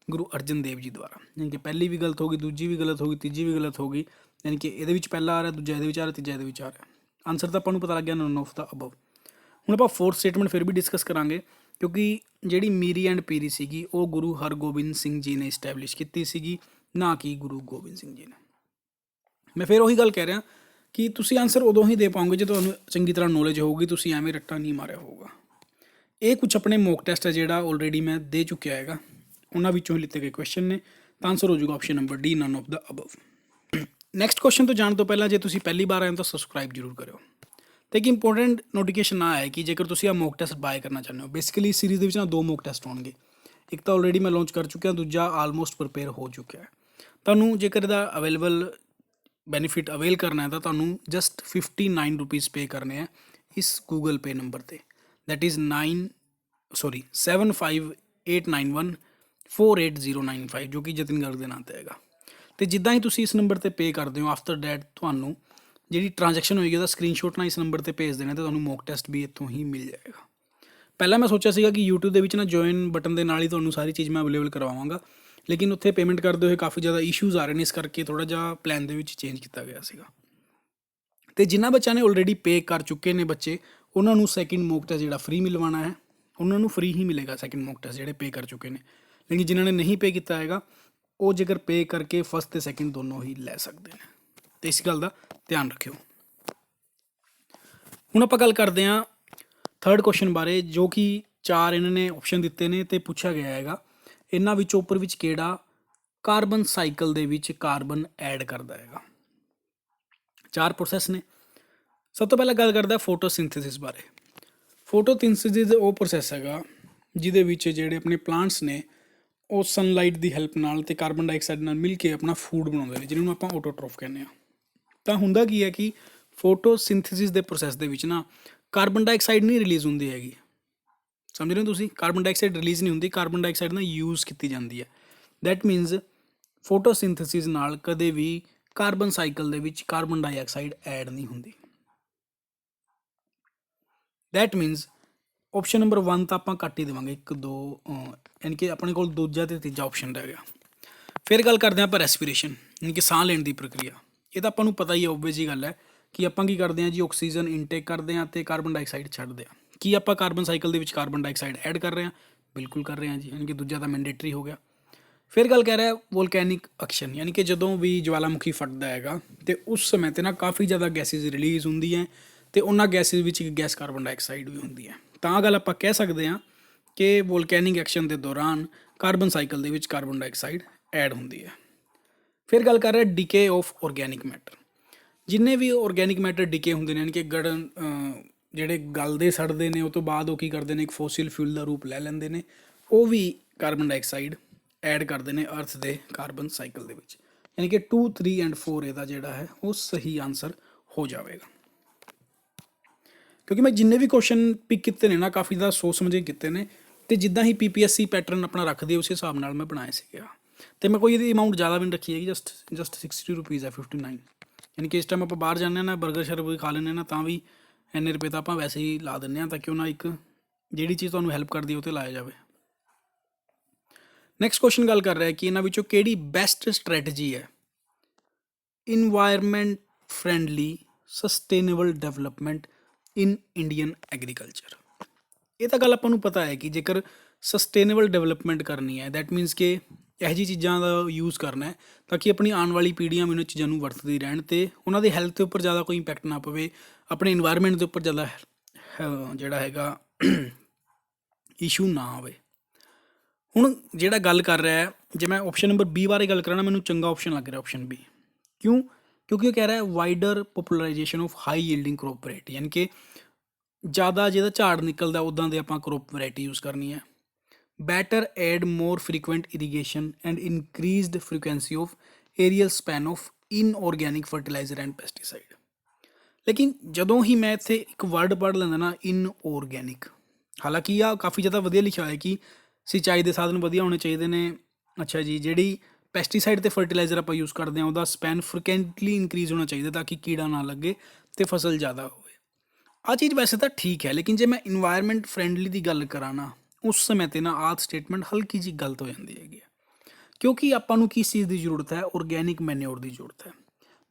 ਗੁਰੂ ਅਰਜਨ ਦੇਵ ਜੀ ਦੁਆਰਾ। ਯਾਨੀ ਕਿ ਪਹਿਲੀ ਵੀ ਗਲਤ ਹੋ ਗਈ, ਦੂਜੀ ਵੀ ਗਲਤ ਹੋ ਗਈ, ਤੀਜੀ ਵੀ ਗਲਤ ਹੋ ਗਈ। ਯਾਨੀ ਕਿ ਇਹਦੇ ਵਿੱਚ ਪਹਿਲਾ ਆ ਰਿਹਾ, ਦੂਜਾ ਇਹਦੇ ਵਿੱਚ ਆ ਰਿਹਾ, ਤੀਜਾ ਇਹਦੇ ਵਿੱਚ ਆ ਰਿਹਾ। ਆਨਸਰ ਤਾਂ ਆਪਾਂ ਨੂੰ ਪਤਾ ਲੱਗ ਗਿਆ, ਨਨ ਆਫ ਦਾ ਅਬਵ। ਹੁਣ ਆਪਾਂ 4th ਸਟੇਟਮੈਂਟ ਫਿਰ ਵੀ ਡਿਸਕਸ ਕਰਾਂਗੇ, ਕਿਉਂਕਿ ਜਿਹੜੀ ਮੀਰੀ ਐਂਡ ਪੀਰੀ ਸੀਗੀ ਉਹ ਗੁਰੂ ਹਰਗੋਬਿੰਦ ਸਿੰਘ ਜੀ ਨੇ ਇਸਟੈਬਲਿਸ਼ ਕੀਤੀ ਸੀਗੀ, ਨਾ ਕਿ ਗੁਰੂ ਗੋਬਿੰਦ ਸਿੰਘ ਜੀ ਨੇ। ਮੈਂ ਫਿਰ ਉਹੀ ਗੱਲ ਕਹਿ ਰਿਹਾ ਕਿ ਤੁਸੀਂ ਆਨਸਰ ਉਦੋਂ ਹੀ ਦੇ ਪਾਓਗੇ ਜੇ ਤੁਹਾਨੂੰ ਚੰਗੀ ਤਰ੍ਹਾਂ ਨੌਲੇਜ ਹੋਊਗੀ, ਤੁਸੀਂ ਐਵੇਂ ਰੱਟਾ ਨਹੀਂ ਮਾਰਿਆ ਹੋਊਗਾ। ਇਹ ਕੁਛ ਆਪਣੇ ਮੌਕ ਟੈਸਟ ਹੈ ਜਿਹੜਾ ਆਲਰੇਡੀ ਮੈਂ ਦੇ ਚੁੱਕਿਆ ਹੈਗਾ, ਉਹਨਾਂ ਵਿੱਚੋਂ ਹੀ ਲਿੱਤੇ ਗਏ ਕੁਐਸਚਨ ਨੇ। ਤਾਂ ਆਨਸਰ ਹੋ ਜਾਊਗਾ option number D none of the above. Next question ਤੋਂ ਜਾਣ ਤੋਂ ਪਹਿਲਾਂ ਜੇ ਤੁਸੀਂ ਪਹਿਲੀ ਵਾਰ ਆਏ ਹੋ ਤਾਂ ਸਬਸਕ੍ਰਾਈਬ ਜ਼ਰੂਰ ਕਰਿਓ। ਤੇ ਇੱਕ ਇੰਪੋਰਟੈਂਟ ਨੋਟੀਫਿਕੇਸ਼ਨ ਆ ਹੈ ਕਿ ਜੇਕਰ ਤੁਸੀਂ ਆ ਮੌਕ ਟੈਸਟ ਬਾਏ ਕਰਨਾ ਚਾਹੁੰਦੇ ਹੋ, ਬੇਸਿਕਲੀ ਇਸ ਸੀਰੀਜ਼ ਦੇ ਵਿੱਚ ਨਾ 2 ਮੌਕ ਟੈਸਟ ਹੋਣਗੇ। ਇੱਕ ਤਾਂ ਆਲਰੇਡੀ ਮੈਂ ਲਾਂਚ ਕਰ ਚੁੱਕਿਆ, ਦੂਜਾ ਆਲਮੋਸਟ ਪ੍ਰਿਪੇਅਰ ਹੋ ਚੁੱਕਿਆ ਹੈ। ਤੁਹਾਨੂੰ ਜੇਕਰ ਇਹਦਾ ਅਵੇਲੇਬਲ ਬੈਨੀਫਿਟ ਅਵੇਲ ਕਰਨਾ ਹੈ ਤਾਂ ਤੁਹਾਨੂੰ ਜਸਟ 59 ਰੁਪੀਜ਼ ਪੇ ਕਰਨੇ ਆ ਇਸ ਗੂਗਲ ਪੇ ਨੰਬਰ 'ਤੇ, ਦੈਟ ਇਜ਼ 75891480995, ਜੋ ਕਿ ਜਤਿਨ ਗਰਗ ਦੇ ਨਾਂ 'ਤੇ ਹੈਗਾ। ਅਤੇ ਜਿੱਦਾਂ ਹੀ ਤੁਸੀਂ ਇਸ ਨੰਬਰ 'ਤੇ ਪੇ ਕਰਦੇ ਹੋ, ਆਫਟਰ ਡੈਟ ਤੁਹਾਨੂੰ ਜਿਹੜੀ ਟ੍ਰਾਂਜੈਕਸ਼ਨ ਹੋਏਗੀ ਉਹਦਾ ਸਕਰੀਨਸ਼ੋਟ ਨਾਲ ਇਸ ਨੰਬਰ 'ਤੇ ਭੇਜ ਦੇਣਾ, ਅਤੇ ਤੁਹਾਨੂੰ ਮੌਕ ਟੈਸਟ ਵੀ ਇੱਥੋਂ ਹੀ ਮਿਲ ਜਾਏਗਾ। ਪਹਿਲਾਂ ਮੈਂ ਸੋਚਿਆ ਸੀਗਾ ਕਿ YouTube ਦੇ ਵਿੱਚ ਨਾ ਜੁਆਇਨ ਬਟਨ ਦੇ ਨਾਲ ਹੀ ਤੁਹਾਨੂੰ ਸਾਰੀ ਚੀਜ਼ ਮੈਂ ਅਵੇਲੇਬਲ ਕਰਵਾਵਾਂਗਾ, ਲੇਕਿਨ ਉੱਥੇ ਪੇਮੈਂਟ ਕਰਦੇ ਹੋਏ ਕਾਫੀ ਜ਼ਿਆਦਾ ਇਸ਼ੂਜ਼ ਆ ਰਹੇ ਨੇ, ਇਸ ਕਰਕੇ ਥੋੜ੍ਹਾ ਜਿਹਾ ਪਲਾਨ ਦੇ ਵਿੱਚ ਚੇਂਜ ਕੀਤਾ ਗਿਆ ਸੀਗਾ। ਅਤੇ ਜਿਨ੍ਹਾਂ ਬੱਚਿਆਂ ਨੇ ਆਲਰੇਡੀ ਪੇ ਕਰ ਚੁੱਕੇ ਨੇ ਬੱਚੇ, ਉਹਨਾਂ ਨੂੰ ਸੈਕਿੰਡ ਮੌਕ ਟੈਸਟ ਜਿਹੜਾ ਫ੍ਰੀ ਮਿਲਵਾਉਣਾ ਹੈ, ਉਹਨਾਂ ਨੂੰ ਫ੍ਰੀ ਹੀ ਮਿਲੇਗਾ ਸੈਕਿੰਡ ਮੌਕ ਟੈਸਟ ਜਿਹੜੇ ਪੇ ਕਰ ਚੁੱਕੇ ਨੇ। ਲੇਕਿਨ ਜਿਨ੍ਹਾਂ ਨੇ ਨਹੀਂ ਪੇ ਕੀਤਾ ਹੈਗਾ ਉਹ ਜੇਕਰ ਪੇ ਕਰਕੇ ਫਸਟ ਅਤੇ ਸੈਕਿੰਡ ਦੋਨੋਂ ਹੀ ਲੈ ਸਕਦੇ ਨੇ, ਅਤੇ ਇਸ ਗੱਲ ਦਾ ਧਿਆਨ ਰੱਖਿਓ। ਹੁਣ ਆਪਾਂ ਗੱਲ ਕਰਦੇ ਹਾਂ 3rd ਕੁਐਸਚਨ ਬਾਰੇ, ਜੋ ਕਿ 4 ਇਹਨਾਂ ਨੇ ਆਪਸ਼ਨ ਦਿੱਤੇ ਨੇ ਅਤੇ ਪੁੱਛਿਆ ਗਿਆ ਹੈਗਾ ਇਹਨਾਂ ਵਿੱਚੋਂ ਉੱਪਰ ਵਿੱਚ ਕਿਹੜਾ ਕਾਰਬਨ ਸਾਈਕਲ ਦੇ ਵਿੱਚ ਕਾਰਬਨ ਐਡ ਕਰਦਾ ਹੈਗਾ। 4 ਪ੍ਰੋਸੈਸ ਨੇ। ਸਭ ਤੋਂ ਪਹਿਲਾਂ ਗੱਲ ਕਰਦਾ ਫੋਟੋਸਿੰਥੇਸਿਸ ਬਾਰੇ। ਫੋਟੋਸਿੰਥੇਸਿਸ ਉਹ ਪ੍ਰੋਸੈਸ ਹੈਗਾ ਜਿਹਦੇ ਵਿੱਚ ਜਿਹੜੇ ਆਪਣੇ ਪਲਾਂਟਸ ਨੇ ਉਹ ਸਨਲਾਈਟ ਦੀ ਹੈਲਪ ਨਾਲ ਅਤੇ ਕਾਰਬਨ ਡਾਈਆਕਸਾਈਡ ਨਾਲ ਮਿਲ ਕੇ ਆਪਣਾ ਫੂਡ ਬਣਾਉਂਦੇ ਨੇ, ਜਿਹਨੂੰ ਆਪਾਂ ਆਟੋਟ੍ਰੋਫ ਕਹਿੰਦੇ ਹਾਂ। ਤਾਂ ਹੁੰਦਾ ਕੀ ਹੈ ਕਿ ਫੋਟੋਸਿੰਥੇਸਿਸ ਦੇ ਪ੍ਰੋਸੈਸ ਦੇ ਵਿੱਚ ਨਾ ਕਾਰਬਨ ਡਾਈਆਕਸਾਈਡ ਨਹੀਂ ਰਿਲੀਜ਼ ਹੁੰਦੀ ਹੈਗੀ, ਸਮਝ ਰਹੇ ਹੋ ਤੁਸੀਂ? ਕਾਰਬਨ ਡਾਈਆਕਸਾਈਡ ਰਿਲੀਜ਼ ਨਹੀਂ ਹੁੰਦੀ, ਕਾਰਬਨ ਡਾਈਆਕਸਾਈਡ ਨਾਲ ਯੂਜ਼ ਕੀਤੀ ਜਾਂਦੀ ਹੈ। ਦੈਟ ਮੀਨਸ ਫੋਟੋਸਿੰਥੇਸਿਸ ਨਾਲ ਕਦੇ ਵੀ ਕਾਰਬਨ ਸਾਈਕਲ ਦੇ ਵਿੱਚ ਕਾਰਬਨ ਡਾਈਆਕਸਾਈਡ ਐਡ ਨਹੀਂ ਹੁੰਦੀ। ਦੈਟ ਮੀਨਸ ਆਪਸ਼ਨ ਨੰਬਰ 1 ਤਾਂ ਆਪਾਂ ਕੱਟ ਹੀ ਦੇਵਾਂਗੇ, 1 2 ਯਾਨੀ ਕਿ ਆਪਣੇ ਕੋਲ ਦੂਜਾ ਅਤੇ ਤੀਜਾ ਆਪਸ਼ਨ ਰਹਿ ਗਿਆ। ਫਿਰ ਗੱਲ ਕਰਦੇ ਹਾਂ ਆਪਾਂ ਰੈਸਪੀਰੇਸ਼ਨ, ਯਾਨੀ ਕਿ ਸਾਹ ਲੈਣ ਦੀ ਪ੍ਰਕਿਰਿਆ। ਇਹ ਤਾਂ ਆਪਾਂ ਨੂੰ ਪਤਾ ਹੀ ਹੈ, ਓਬਵੀਅਸ ਜੀ ਗੱਲ ਹੈ ਕਿ ਆਪਾਂ ਕੀ ਕਰਦੇ ਹਾਂ ਜੀ, ਆਕਸੀਜਨ ਇਨਟੇਕ ਕਰਦੇ ਹਾਂ ਅਤੇ ਕਾਰਬਨ ਡਾਈਆਕਸਾਈਡ ਛੱਡਦੇ ਹਾਂ। ਕੀ ਆਪਾਂ ਕਾਰਬਨ ਸਾਈਕਲ ਦੇ ਵਿੱਚ ਕਾਰਬਨ ਡਾਈਆਕਸਾਈਡ ਐਡ ਕਰ ਰਹੇ ਹਾਂ? ਬਿਲਕੁਲ ਕਰ ਰਹੇ ਹਾਂ ਜੀ, ਯਾਨੀ ਕਿ ਦੂਜਾ ਤਾਂ ਮੈਂਡੇਟਰੀ ਹੋ ਗਿਆ। ਫਿਰ ਗੱਲ ਕਹਿ ਰਿਹਾ ਵੋਲਕੈਨਿਕ ਐਕਸ਼ਨ, ਯਾਨੀ ਕਿ ਜਦੋਂ ਵੀ ਜਵਾਲਾਮੁਖੀ ਫਟਦਾ ਹੈਗਾ ਅਤੇ ਉਸ ਸਮੇਂ 'ਤੇ ਨਾ ਕਾਫੀ ਜ਼ਿਆਦਾ ਗੈਸਿਸ ਰਿਲੀਜ਼ ਹੁੰਦੀਆਂ ਅਤੇ ਉਹਨਾਂ ਗੈਸਿਸ ਵਿੱਚ ਇੱਕ ਗੈਸ ਕਾਰਬਨ ਡਾਈਆਕਸਾਈਡ ਵੀ ਹੁੰਦੀ ਹੈ। ਤਾਂ ਗੱਲ ਆਪਾਂ ਕਹਿ ਸਕਦੇ ਹਾਂ ਕਿ ਵੋਲਕੈਨਿਕ ਐਕਸ਼ਨ ਦੇ ਦੌਰਾਨ ਕਾਰਬਨ ਸਾਈਕਲ ਦੇ ਵਿੱਚ ਕਾਰਬਨ ਡਾਈਆਕਸਾਈਡ ਐਡ ਹੁੰਦੀ ਹੈ। ਫਿਰ ਗੱਲ ਕਰ ਰਿਹਾ ਡੀਕੇ ਆਫ ਆਰਗੈਨਿਕ ਮੈਟਰ। ਜਿੰਨੇ ਵੀ ਆਰਗੈਨਿਕ ਮੈਟਰ ਡੀਕੇ ਹੁੰਦੇ ਨੇ, ਯਾਨੀ ਕਿ ਜਿਹੜੇ ਗਲਦੇ ਸੜਦੇ ਨੇ ਉਹ ਤੋਂ ਬਾਅਦ ਉਹ ਕੀ ਕਰਦੇ ਨੇ, ਇੱਕ ਫੋਸਿਲ ਫਿਊਲ ਦਾ ਰੂਪ ਲੈ ਲੈਂਦੇ ਨੇ, ਉਹ ਵੀ ਕਾਰਬਨ ਡਾਈਆਕਸਾਈਡ ਐਡ ਕਰਦੇ ਨੇ ਅਰਥ ਦੇ ਕਾਰਬਨ ਸਾਈਕਲ ਦੇ ਵਿੱਚ। ਯਾਨੀ ਕਿ 2 3 ਐਂਡ 4 ਇਹਦਾ ਜਿਹੜਾ ਹੈ ਉਹ ਸਹੀ ਆਨਸਰ ਹੋ ਜਾਵੇਗਾ। ਕਿਉਂਕਿ ਮੈਂ ਜਿੰਨੇ ਵੀ ਕੁਐਸਚਨ ਪਿਕ ਕੀਤੇ ਨੇ ਨਾ ਕਾਫੀ ਜ਼ਿਆਦਾ ਸੋਚ ਸਮਝ ਕੇ ਕੀਤੇ ਨੇ, ਅਤੇ ਜਿੱਦਾਂ ਹੀ PPSC ਪੈਟਰਨ ਆਪਣਾ ਰੱਖਦੀ ਹੈ ਉਸ ਹਿਸਾਬ ਨਾਲ ਮੈਂ ਬਣਾਏ ਸੀਗੇ। ਅਤੇ ਮੈਂ ਕੋਈ ਇਹਦੀ ਅਮਾਊਂਟ ਜ਼ਿਆਦਾ ਵੀ ਨਹੀਂ ਰੱਖੀ ਹੈਗੀ, ਜਸਟ 60 ਰੁਪੀਜ਼ ਹੈ, 59। ਯਾਨੀ ਕਿ ਇਸ ਟਾਈਮ ਆਪਾਂ ਬਾਹਰ ਜਾਂਦੇ ਹਾਂ ਨਾ, ਬਰਗਰ ਸ਼ਰਗਰ ਖਾ ਲੈਂਦੇ ਹਾਂ ਨਾ, ਤਾਂ ਵੀ ਇੰਨੇ ਰੁਪਏ ਤਾਂ ਆਪਾਂ ਵੈਸੇ ਹੀ ਲਾ ਦਿੰਦੇ ਹਾਂ, ਤਾਂ ਕਿ ਉਹਨਾਂ ਇੱਕ ਜਿਹੜੀ ਚੀਜ਼ ਤੁਹਾਨੂੰ ਹੈਲਪ ਕਰਦੀ ਉਹ 'ਤੇ ਲਾਇਆ ਜਾਵੇ। ਨੈਕਸਟ ਕੁਐਸਚਨ ਗੱਲ ਕਰ ਰਿਹਾ ਕਿ ਇਹਨਾਂ ਵਿੱਚੋਂ ਕਿਹੜੀ ਬੈਸਟ ਸਟ੍ਰੈਟਜੀ ਹੈ ਇਨਵਾਇਰਮੈਂਟ ਫਰੈਂਡਲੀ ਸਸਟੇਨੇਬਲ ਡਿਵੈਲਪਮੈਂਟ ਇਨ ਇੰਡੀਅਨ ਐਗਰੀਕਲਚਰ। ਇਹ ਤਾਂ ਗੱਲ ਆਪਾਂ ਨੂੰ ਪਤਾ ਹੈ ਕਿ ਜੇਕਰ ਸਸਟੇਨੇਬਲ ਡਿਵੈਲਪਮੈਂਟ ਕਰਨੀ ਹੈ, ਦੈਟ ਮੀਨਸ ਕਿ ਇਹੋ ਜਿਹੀ ਚੀਜ਼ਾਂ ਦਾ ਯੂਜ਼ ਕਰਨਾ ਹੈ ਤਾਂ ਕਿ ਆਪਣੀ ਆਉਣ ਵਾਲੀ ਪੀੜ੍ਹੀਆਂ ਵੀ ਉਹਨਾਂ ਚੀਜ਼ਾਂ ਨੂੰ ਵਰਤਦੀ ਰਹਿਣ ਅਤੇ ਉਹਨਾਂ ਦੀ ਹੈਲਥ ਦੇ ਉੱਪਰ ਜ਼ਿਆਦਾ ਕੋਈ ਇੰਪੈਕਟ ਨਾ ਪਵੇ, ਆਪਣੇ ਇਨਵਾਇਰਮੈਂਟ ਦੇ ਉੱਪਰ ਜ਼ਿਆਦਾ ਜਿਹੜਾ ਹੈਗਾ ਇਸ਼ੂ ਨਾ ਆਵੇ। ਹੁਣ ਜਿਹੜਾ ਗੱਲ ਕਰ ਰਿਹਾ ਹੈ, ਜੇ ਮੈਂ ਆਪਸ਼ਨ ਨੰਬਰ B ਬਾਰੇ ਗੱਲ ਕਰਾਂ ਨਾ, ਮੈਨੂੰ ਚੰਗਾ ਆਪਸ਼ਨ ਲੱਗ ਰਿਹਾ ਆਪਸ਼ਨ B। ਕਿਉਂ? क्योंकि वो कह रहा है wider popularisation of high yielding crop variety, यानी कि ज़्यादा ਜਿਹਦਾ ਝਾੜ ਨਿਕਲਦਾ ਉੱਦਾਂ ਦੇ ਆਪਾਂ crop variety यूज़ ਕਰਨੀ ਹੈ। better add more frequent irrigation and increased frequency of aerial span of inorganic fertilizer and pesticide। ਲੇਕਿਨ ਜਦੋਂ ਹੀ ਮੈਂ ਇੱਥੇ ਇੱਕ ਵਰਡ ਪੜ੍ਹ ਲੈਂਦਾ ਨਾ ਇਨਆਰਗੈਨਿਕ, ਹਾਲਾਂਕਿ ਆ ਕਾਫੀ ਜ਼ਿਆਦਾ ਵਧੀਆ ਲਿਖਿਆ ਹੋਇਆ ਕਿ ਸਿੰਚਾਈ ਦੇ ਸਾਧਨ ਵਧੀਆ ਹੋਣੇ ਚਾਹੀਦੇ ਨੇ। ਅੱਛਾ ਜੀ, ਜਿਹੜੀ ਪੈਸਟੀਸਾਈਡ ਤੇ ਫਰਟੀਲਾਈਜ਼ਰ ਆਪਾਂ ਯੂਜ਼ ਕਰਦੇ ਹਾਂ ਉਹਦਾ ਸਪੈਨ ਫ੍ਰੀਕੁਐਂਟਲੀ ਇਨਕਰੀਜ਼ ਹੋਣਾ ਚਾਹੀਦਾ ਤਾਂ ਕਿ ਕੀੜਾ ਨਾ ਲੱਗੇ ਤੇ ਫਸਲ ਜ਼ਿਆਦਾ ਹੋਵੇ। ਆ ਚੀਜ਼ ਵੈਸੇ ਤਾਂ ਠੀਕ ਹੈ, ਲੇਕਿਨ ਜੇ ਮੈਂ ਇਨਵਾਇਰਮੈਂਟ ਫਰੈਂਡਲੀ ਦੀ ਗੱਲ ਕਰਾਂ ਨਾ ਉਸ ਸਮੇਂ 'ਤੇ ਨਾ ਆਹ ਸਟੇਟਮੈਂਟ ਹਲਕੀ ਜਿਹੀ ਗਲਤ ਹੋ ਜਾਂਦੀ ਹੈਗੀ ਆ, ਕਿਉਂਕਿ ਆਪਾਂ ਨੂੰ ਕਿਸ ਚੀਜ਼ ਦੀ ਜ਼ਰੂਰਤ ਹੈ, ਔਰਗੈਨਿਕ ਮੈਨਿਓਰ ਦੀ ਜ਼ਰੂਰਤ ਹੈ।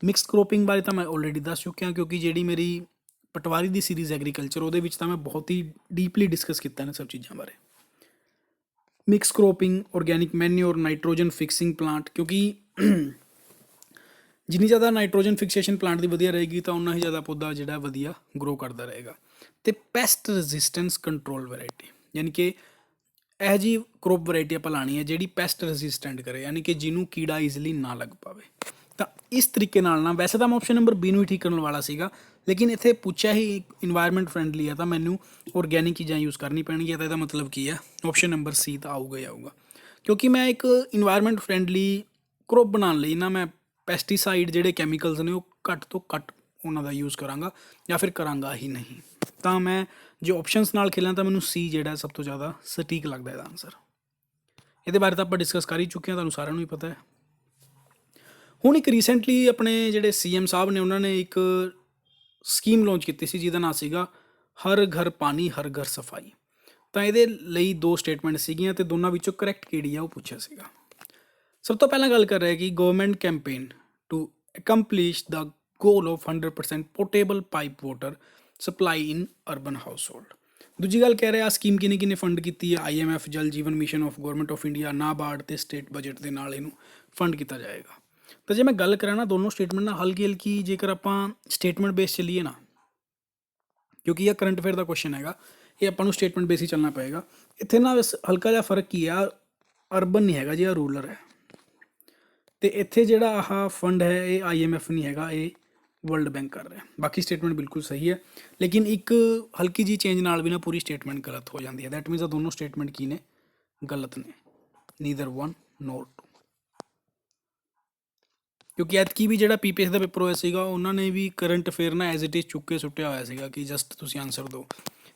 ਮਿਕਸ ਕ੍ਰੋਪਿੰਗ ਬਾਰੇ ਤਾਂ ਮੈਂ ਆਲਰੇਡੀ ਦੱਸ ਚੁੱਕਿਆ, ਕਿਉਂਕਿ ਜਿਹੜੀ ਮੇਰੀ ਪਟਵਾਰੀ ਦੀ ਸੀਰੀਜ਼ ਐਗਰੀਕਲਚਰ ਉਹਦੇ ਵਿੱਚ ਤਾਂ ਮੈਂ ਬਹੁਤ ਹੀ ਡੀਪਲੀ ਡਿਸਕਸ ਕੀਤਾ ਇਹਨਾਂ ਸਭ ਚੀਜ਼ਾਂ ਬਾਰੇ। Mix cropping, organic manure, nitrogen fixing plant, ਕਿਉਂਕਿ ਜਿੰਨੀ ਜ਼ਿਆਦਾ ਨਾਈਟ੍ਰੋਜਨ ਫਿਕਸੇਸ਼ਨ ਪਲਾਂਟ ਦੀ ਵਧੀਆ ਰਹੇਗੀ ਤਾਂ ਉਨਾ ਹੀ ਜ਼ਿਆਦਾ ਪੌਦਾ ਜਿਹੜਾ ਵਧੀਆ ਗਰੋ ਕਰਦਾ ਰਹੇਗਾ। ਅਤੇ ਪੈਸਟ ਰੈਜ਼ਿਸਟੈਂਸ ਕੰਟਰੋਲ ਵੈਰਾਇਟੀ, ਯਾਨੀ ਕਿ ਇਹੋ ਜਿਹੀ ਕ੍ਰੋਪ ਵੈਰਾਇਟੀ ਆਪਾਂ ਲਾਉਣੀ ਹੈ ਜਿਹੜੀ ਪੈਸਟ ਰੈਜ਼ਿਸਟੈਂਟ ਕਰੇ, ਯਾਨੀ ਕਿ ਜਿਹਨੂੰ ਕੀੜਾ ਈਜ਼ੀਲੀ ਨਾ ਲੱਗ ਪਾਵੇ। ਤਾਂ ਇਸ ਤਰੀਕੇ ਨਾਲ ਨਾ ਵੈਸੇ ਤਾਂ ਮੈਂ ਆਪਸ਼ਨ ਨੰਬਰ ਬੀ ਨੂੰ ਹੀ ਠੀਕ ਕਰਨ ਵਾਲਾ ਸੀਗਾ, ਲੇਕਿਨ ਇੱਥੇ ਪੁੱਛਿਆ ਹੀ ਇਨਵਾਇਰਮੈਂਟ ਫਰੈਂਡਲੀ ਹੈ ਤਾਂ ਮੈਨੂੰ ਔਰਗੈਨਿਕ ਚੀਜ਼ਾਂ ਯੂਜ਼ ਕਰਨੀ ਪੈਣਗੀਆਂ। ਤਾਂ ਇਹਦਾ ਮਤਲਬ ਕੀ ਹੈ, ਆਪਸ਼ਨ ਨੰਬਰ ਸੀ ਤਾਂ ਆਊਗਾ ਹੀ ਆਊਗਾ, ਕਿਉਂਕਿ ਮੈਂ ਇੱਕ ਇਨਵਾਇਰਮੈਂਟ ਫਰੈਂਡਲੀ ਕ੍ਰੋਪ ਬਣਾਉਣ ਲਈ ਨਾ ਮੈਂ ਪੈਸਟੀਸਾਈਡ ਜਿਹੜੇ ਕੈਮੀਕਲਸ ਨੇ ਉਹ ਘੱਟ ਤੋਂ ਘੱਟ ਉਹਨਾਂ ਦਾ ਯੂਜ਼ ਕਰਾਂਗਾ ਜਾਂ ਫਿਰ ਕਰਾਂਗਾ ਹੀ ਨਹੀਂ। ਤਾਂ ਮੈਂ ਜੇ ਆਪਸ਼ਨਸ ਨਾਲ ਖੇਲਾਂ ਤਾਂ ਮੈਨੂੰ ਸੀ ਜਿਹੜਾ ਸਭ ਤੋਂ ਜ਼ਿਆਦਾ ਸਟੀਕ ਲੱਗਦਾ ਇਹਦਾ ਆਨਸਰ। ਇਹਦੇ ਬਾਰੇ ਤਾਂ ਆਪਾਂ ਡਿਸਕਸ ਕਰ ਹੀ ਚੁੱਕੇ ਹਾਂ, ਤੁਹਾਨੂੰ ਸਾਰਿਆਂ ਨੂੰ ਹੀ ਪਤਾ ਹੈ। ਹੁਣ ਇੱਕ ਰੀਸੈਂਟਲੀ ਆਪਣੇ ਜਿਹੜੇ CM ਸਾਹਿਬ ਨੇ ਉਹਨਾਂ ਨੇ ਇੱਕ ਸਕੀਮ ਲਾਂਚ ਕੀਤੀ ਸੀ ਜਿਹਦਾ ਨਾਂ ਸੀਗਾ ਹਰ ਘਰ ਪਾਣੀ ਹਰ ਘਰ ਸਫਾਈ। ਤਾਂ ਇਹਦੇ ਲਈ 2 ਸਟੇਟਮੈਂਟ ਸੀਗੀਆਂ ਅਤੇ ਦੋਨਾਂ ਵਿੱਚੋਂ ਕਰੈਕਟ ਕਿਹੜੀ ਆ ਉਹ ਪੁੱਛਿਆ ਸੀਗਾ। ਸਭ ਤੋਂ ਪਹਿਲਾਂ ਗੱਲ ਕਰ ਰਿਹਾ ਕਿ government campaign to accomplish the goal of 100% portable pipe water supply in urban household. ਦੂਜੀ ਗੱਲ ਕਹਿ ਰਿਹਾ ਸਕੀਮ ਕਿਹਨੇ ਫੰਡ ਕੀਤੀ ਹੈ, IMF, Jal Jeevan mission of government of India, NABARD ਅਤੇ ਸਟੇਟ ਬਜਟ ਦੇ ਨਾਲ ਇਹਨੂੰ ਫੰਡ ਕੀਤਾ ਜਾਏਗਾ। ਤਾਂ ਜੇ ਮੈਂ ਗੱਲ ਕਰਾਂ ਨਾ ਦੋਨੋਂ ਸਟੇਟਮੈਂਟ ਨਾਲ ਹਲਕੀ ਹਲਕੀ ਜੇਕਰ ਆਪਾਂ ਸਟੇਟਮੈਂਟ ਬੇਸ ਚੱਲੀਏ ਨਾ, ਕਿਉਂਕਿ ਇਹ ਕਰੰਟ ਅਫੇਅਰ ਦਾ ਕੁਐਸਚਨ ਹੈਗਾ, ਇਹ ਆਪਾਂ ਨੂੰ ਸਟੇਟਮੈਂਟ ਬੇਸ ਹੀ ਚੱਲਣਾ ਪਏਗਾ। ਇੱਥੇ ਨਾ ਹਲਕਾ ਜਿਹਾ ਫਰਕ ਕੀ ਆ, ਅਰਬਨ ਨਹੀਂ ਹੈਗਾ ਜੀ, ਇਹ ਰੂਰਲ ਹੈ। ਅਤੇ ਇੱਥੇ ਜਿਹੜਾ ਆਹ ਫੰਡ ਹੈ ਇਹ IMF ਨਹੀਂ ਹੈਗਾ, ਇਹ ਵਰਲਡ ਬੈਂਕ ਕਰ ਰਿਹਾ। ਬਾਕੀ ਸਟੇਟਮੈਂਟ ਬਿਲਕੁਲ ਸਹੀ ਹੈ, ਲੇਕਿਨ ਇੱਕ ਹਲਕੀ ਜਿਹੀ ਚੇਂਜ ਨਾਲ ਵੀ ਨਾ ਪੂਰੀ ਸਟੇਟਮੈਂਟ ਗਲਤ ਹੋ ਜਾਂਦੀ ਹੈ। ਦੈਟ ਮੀਨਸ ਆ ਦੋਨੋਂ ਸਟੇਟਮੈਂਟ ਕੀ ਨੇ, ਗਲਤ ਨੇ, ਨੀਦਰ 1 ਨੋਰ 2। ਕਿਉਂਕਿ ਐਤਕੀ ਵੀ ਜਿਹੜਾ PPS ਦਾ ਪੇਪਰ ਹੋਇਆ ਸੀਗਾ ਉਹਨਾਂ ਨੇ ਵੀ ਕਰੰਟ ਅਫੇਅਰ ਨਾ ਐਜ਼ ਇਟ ਇਜ਼ ਚੁੱਕ ਕੇ ਸੁੱਟਿਆ ਹੋਇਆ ਸੀਗਾ ਕਿ ਜਸਟ ਤੁਸੀਂ ਆਨਸਰ ਦਿਓ।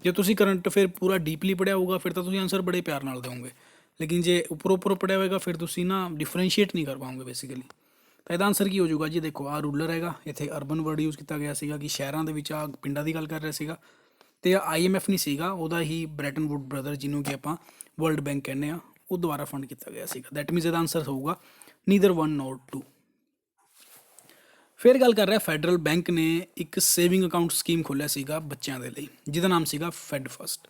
ਜੇ ਤੁਸੀਂ ਕਰੰਟ ਅਫੇਅਰ ਪੂਰਾ ਡੀਪਲੀ ਪੜ੍ਹਿਆ ਹੋਊਗਾ ਫਿਰ ਤਾਂ ਤੁਸੀਂ ਆਨਸਰ ਬੜੇ ਪਿਆਰ ਨਾਲ ਦਿਓਗੇ, ਲੇਕਿਨ ਜੇ ਉੱਪਰੋਂ ਪੜ੍ਹਿਆ ਹੋਏਗਾ ਫਿਰ ਤੁਸੀਂ ਨਾ ਡਿਫਰੈਂਸ਼ੀਏਟ ਨਹੀਂ ਕਰ ਪਾਓਗੇ ਬੇਸਿਕਲੀ। ਤਾਂ ਇਹਦਾ ਆਨਸਰ ਕੀ ਹੋ ਜਾਊਗਾ ਜੀ, ਦੇਖੋ ਆਹ ਰੂਰਲ ਹੈਗਾ, ਇੱਥੇ ਅਰਬਨ ਵਰਡ ਯੂਜ਼ ਕੀਤਾ ਗਿਆ ਸੀਗਾ ਕਿ ਸ਼ਹਿਰਾਂ ਦੇ ਵਿੱਚ, ਆਹ ਪਿੰਡਾਂ ਦੀ ਗੱਲ ਕਰ ਰਿਹਾ ਸੀਗਾ। ਅਤੇ IMF ਨਹੀਂ ਸੀਗਾ, ਉਹਦਾ ਹੀ ਬ੍ਰੈਟਨ ਵੁੱਡ ਬ੍ਰਦਰ ਜਿਹਨੂੰ ਕਿ ਆਪਾਂ ਵਰਲਡ ਬੈਂਕ ਕਹਿੰਦੇ ਹਾਂ, ਉਹ ਦੁਆਰਾ ਫੰਡ ਕੀਤਾ ਗਿਆ ਸੀਗਾ। ਦੈਟ ਮੀਨਸ ਇਹਦਾ ਆਨਸਰ ਹੋਊਗਾ ਨੀਦਰ 1 ਨੋਰ 2। ਫਿਰ ਗੱਲ ਕਰ ਰਿਹਾ ਫੈਡਰਲ ਬੈਂਕ ਨੇ ਇੱਕ ਸੇਵਿੰਗ ਅਕਾਊਂਟ ਸਕੀਮ ਖੋਲ੍ਹਿਆ ਸੀਗਾ ਬੱਚਿਆਂ ਦੇ ਲਈ ਜਿਹਦਾ ਨਾਮ ਸੀਗਾ ਫੈਡ ਫਸਟ।